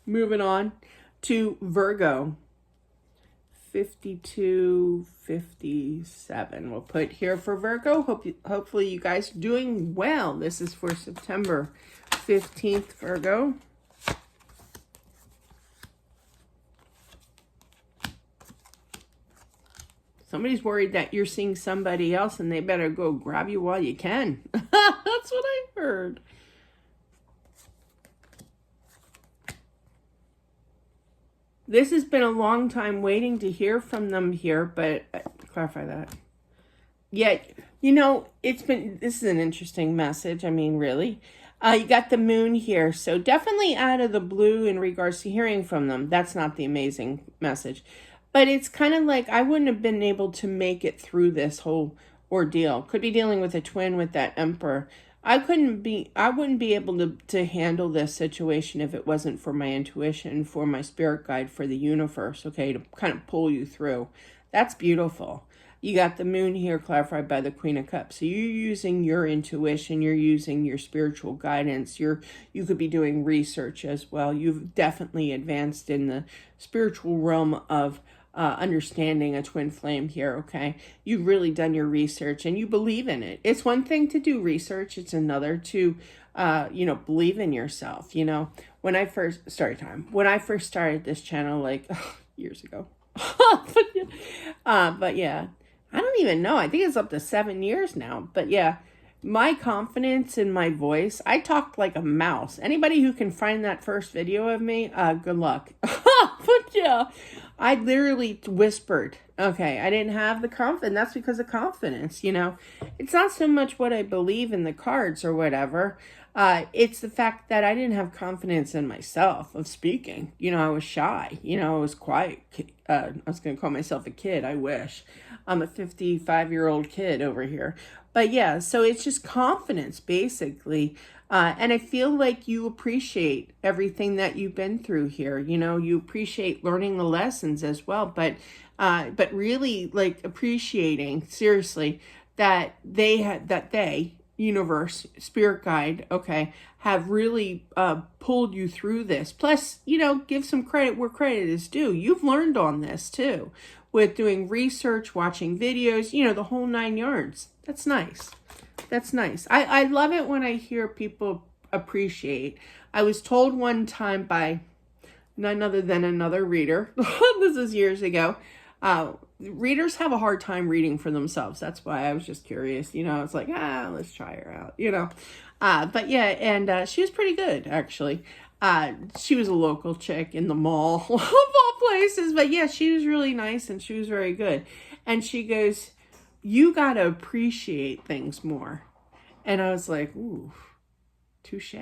Moving on to Virgo. 52, 57. We'll put here for Virgo. Hopefully you guys are doing well. This is for September 15th, Virgo. Somebody's worried that you're seeing somebody else and they better go grab you while you can. That's what I heard. This has been a long time waiting to hear from them here, but clarify that. Yeah, you know, this is an interesting message. I mean, really. You got the Moon here, so definitely out of the blue in regards to hearing from them. That's not the amazing message. But it's kind of like I wouldn't have been able to make it through this whole ordeal. Could be dealing with a twin with that Emperor. I wouldn't be able to handle this situation if it wasn't for my intuition, for my spirit guide, for the universe, okay, to kind of pull you through. That's beautiful. You got the Moon here clarified by the Queen of Cups. So you're using your intuition, you're using your spiritual guidance, you could be doing research as well. You've definitely advanced in the spiritual realm of understanding a twin flame here, okay? You've really done your research and you believe in it. It's one thing to do research. It's another to, believe in yourself. You know, when I first started this channel, like years ago, but yeah, I don't even know. I think it's up to 7 years now. But yeah, my confidence in my voice, I talked like a mouse. Anybody who can find that first video of me, good luck. But yeah, I literally whispered. Okay, I didn't have the confidence. That's because of confidence, you know. It's not so much what I believe in the cards or whatever. It's the fact that I didn't have confidence in myself of speaking. You know, I was shy. You know, I was quiet. I was going to call myself a kid. I wish. I'm a 55-year-old kid over here. But yeah, so it's just confidence, basically. And I feel like you appreciate everything that you've been through here. You know, you appreciate learning the lessons as well. But really, like, appreciating, seriously, that they, universe, spirit guide, okay, have really pulled you through this. Plus, you know, give some credit where credit is due. You've learned on this too, with doing research, watching videos, you know, the whole 9 yards. That's nice. That's nice. I love it when I hear people appreciate. I was told one time by none other than another reader, this is years ago, readers have a hard time reading for themselves. That's why I was just curious. You know, it's like, let's try her out, you know. But yeah, and she was pretty good, actually. She was a local chick in the mall, of all places. But yeah, she was really nice and she was very good. And she goes, you got to appreciate things more. And I was like, ooh, touche.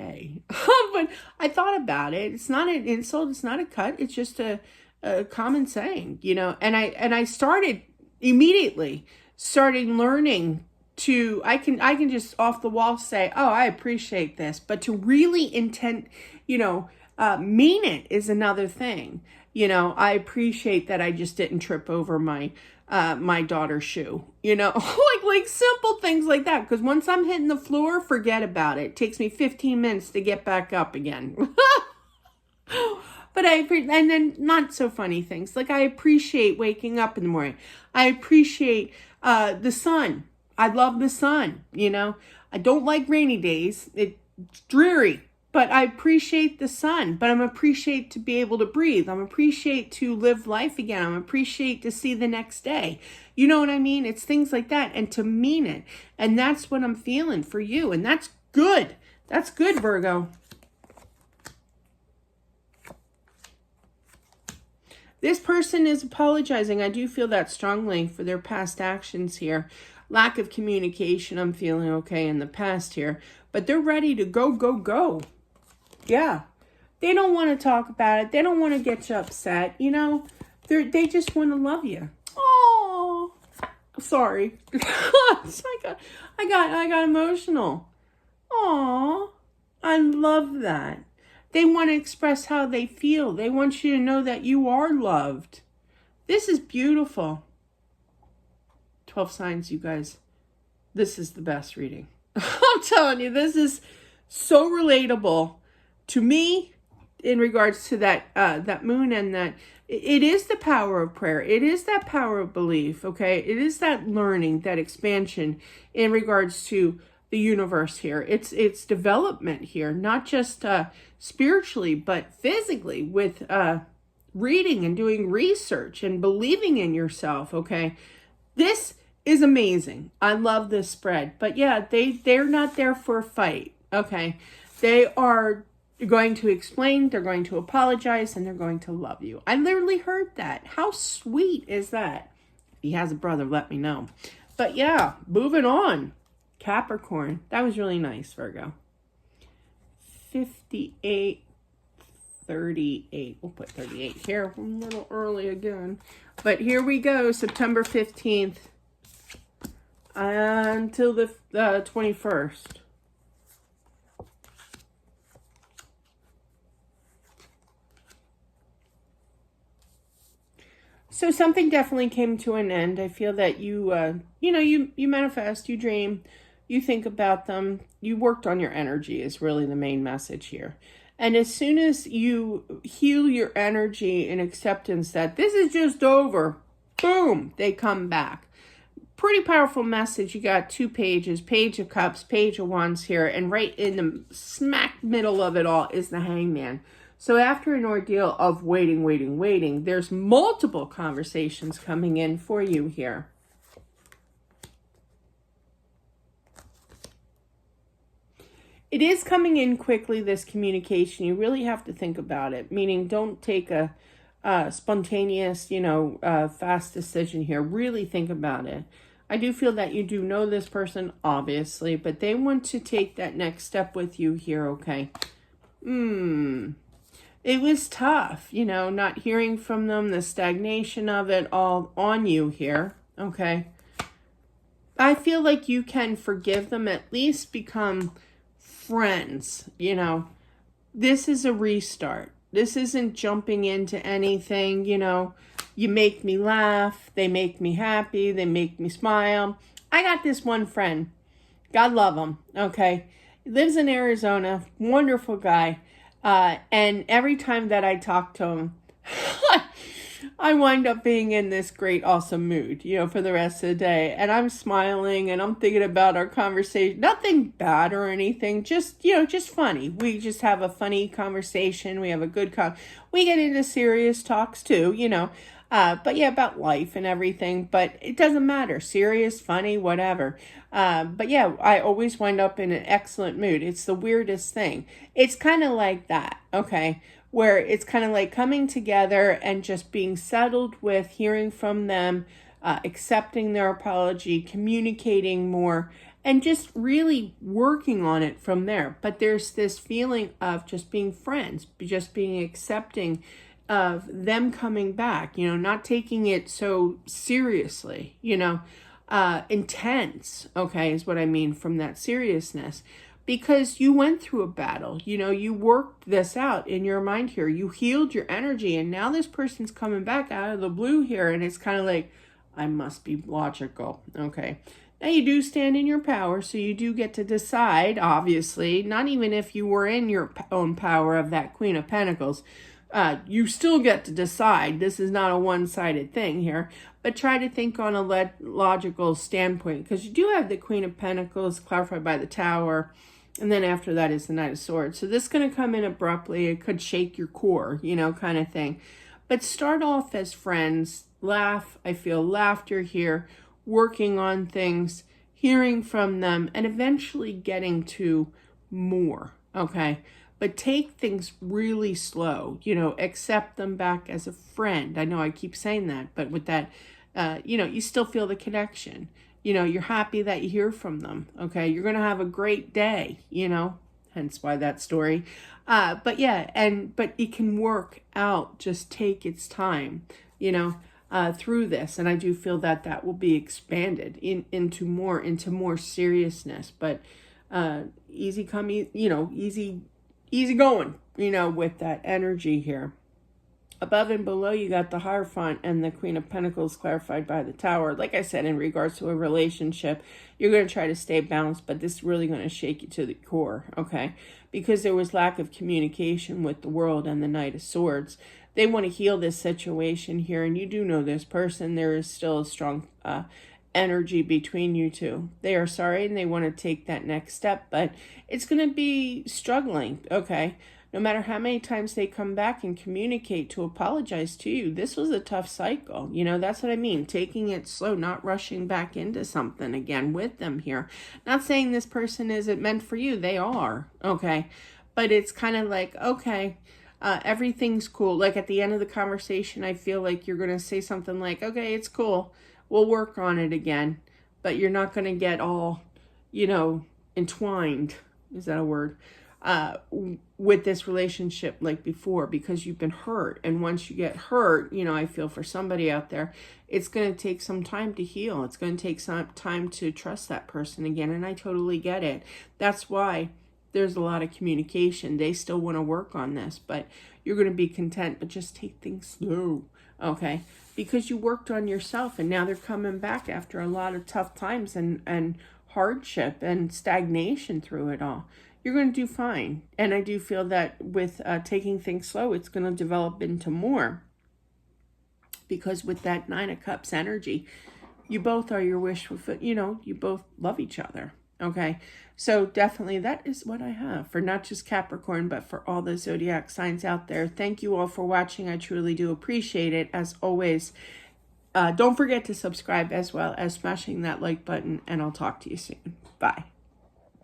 But I thought about it. It's not an insult. It's not a cut. It's just a common saying, you know. And I started immediately learning to, I can just off the wall say, oh, I appreciate this. But to really mean it is another thing. You know, I appreciate that I just didn't trip over my daughter's shoe, you know, like simple things like that. Because once I'm hitting the floor, forget about it. It takes me 15 minutes to get back up again. But and then not so funny things. Like, I appreciate waking up in the morning. I appreciate the sun. I love the sun, you know. I don't like rainy days. It's dreary. But I appreciate the sun. But I'm appreciate to be able to breathe. I'm appreciate to live life again. I'm appreciate to see the next day. You know what I mean? It's things like that. And to mean it. And that's what I'm feeling for you. And that's good. That's good, Virgo. This person is apologizing. I do feel that strongly for their past actions here. Lack of communication, I'm feeling okay in the past here. But they're ready to go, go, go. Yeah. They don't want to talk about it. They don't want to get you upset. You know, they just want to love you. Oh, sorry. I got emotional. Oh, I love that. They want to express how they feel. They want you to know that you are loved. This is beautiful. 12 signs, you guys. This is the best reading. I'm telling you, this is so relatable to me in regards to that moon, and that it is the power of prayer. It is that power of belief, okay? It is that learning, that expansion in regards to the universe here. It's development here, not just spiritually, but physically, with reading and doing research and believing in yourself, okay? This is amazing. I love this spread. But yeah, they're not there for a fight, okay? They are going to explain, they're going to apologize, and they're going to love you. I literally heard that. How sweet is that? If he has a brother, let me know. But yeah, moving on. Capricorn. That was really nice, Virgo. 58, 38. We'll put 38 here. A little early again. But here we go. September 15th until the 21st. So something definitely came to an end. I feel that you manifest, you dream, you think about them, you worked on your energy is really the main message here. And as soon as you heal your energy in acceptance that this is just over, boom, they come back. Pretty powerful message. You got 2 pages, Page of Cups, Page of Wands here, and right in the smack middle of it all is the Hangman. So after an ordeal of waiting, there's multiple conversations coming in for you here. It is coming in quickly, this communication. You really have to think about it, meaning don't take a spontaneous, fast decision here. Really think about it. I do feel that you do know this person, obviously, but they want to take that next step with you here, okay? It was tough, not hearing from them, the stagnation of it all on you here, okay? I feel like you can forgive them, at least become friends, This is a restart. This isn't jumping into anything, You make me laugh. They make me happy. They make me smile. I got this one friend. God love him, okay? He lives in Arizona. Wonderful guy. And every time that I talk to him, I wind up being in this great, awesome mood, for the rest of the day. And I'm smiling and I'm thinking about our conversation. Nothing bad or anything. Just, just funny. We just have a funny conversation. We have a good we get into serious talks too, but yeah, about life and everything. But it doesn't matter. Serious, funny, whatever. But yeah, I always wind up in an excellent mood. It's the weirdest thing. It's kind of like that, okay? Where it's kind of like coming together and just being settled with hearing from them, accepting their apology, communicating more, and just really working on it from there. But there's this feeling of just being friends, just being accepting of them coming back, not taking it so seriously, intense, okay, is what I mean from that seriousness. Because you went through a battle, you worked this out in your mind here. You healed your energy, and now this person's coming back out of the blue here, and it's kind of like, I must be logical, okay? Now, you do stand in your power, so you do get to decide, obviously, not even if you were in your own power of that Queen of Pentacles. You still get to decide. This is not a one-sided thing here, but try to think on a logical standpoint, because you do have the Queen of Pentacles clarified by the Tower. And then after that is the Knight of Swords. So this is going to come in abruptly. It could shake your core, kind of thing. But start off as friends. Laugh. I feel laughter here. Working on things. Hearing from them. And eventually getting to more. Okay. But take things really slow. Accept them back as a friend. I know I keep saying that. But with that, you still feel the connection. You're happy that you hear from them, okay? You're going to have a great day, hence why that story. But yeah, but it can work out. Just take its time, through this. And I do feel that that will be expanded into more seriousness, but easy come, easy going, with that energy here. Above and below, you got the Hierophant and the Queen of Pentacles clarified by the Tower. Like I said, in regards to a relationship, you're going to try to stay balanced, but this is really going to shake you to the core, okay? Because there was lack of communication with the world and the Knight of Swords. They want to heal this situation here, and you do know this person. There is still a strong energy between you two. They are sorry, and they want to take that next step, but it's going to be struggling, okay? No matter how many times they come back and communicate to apologize to you, this was a tough cycle. That's what I mean. Taking it slow, not rushing back into something again with them here. Not saying this person isn't meant for you. They are, okay? But it's kind of like, okay, everything's cool. Like at the end of the conversation, I feel like you're going to say something like, okay, it's cool. We'll work on it again. But you're not going to get all, entwined. Is that a word? With this relationship like before, because you've been hurt. And once you get hurt, I feel for somebody out there, it's going to take some time to heal. It's going to take some time to trust that person again. And I totally get it. That's why there's a lot of communication. They still want to work on this, but you're going to be content, but just take things slow, okay? Because you worked on yourself, and now they're coming back after a lot of tough times and hardship and stagnation through it all. You're going to do fine. And I do feel that with taking things slow, it's going to develop into more. Because with that Nine of Cups energy, you both are your wish fulfilled. You both love each other. Okay. So definitely that is what I have for not just Capricorn, but for all the zodiac signs out there. Thank you all for watching. I truly do appreciate it. As always, don't forget to subscribe as well as smashing that like button, and I'll talk to you soon. Bye.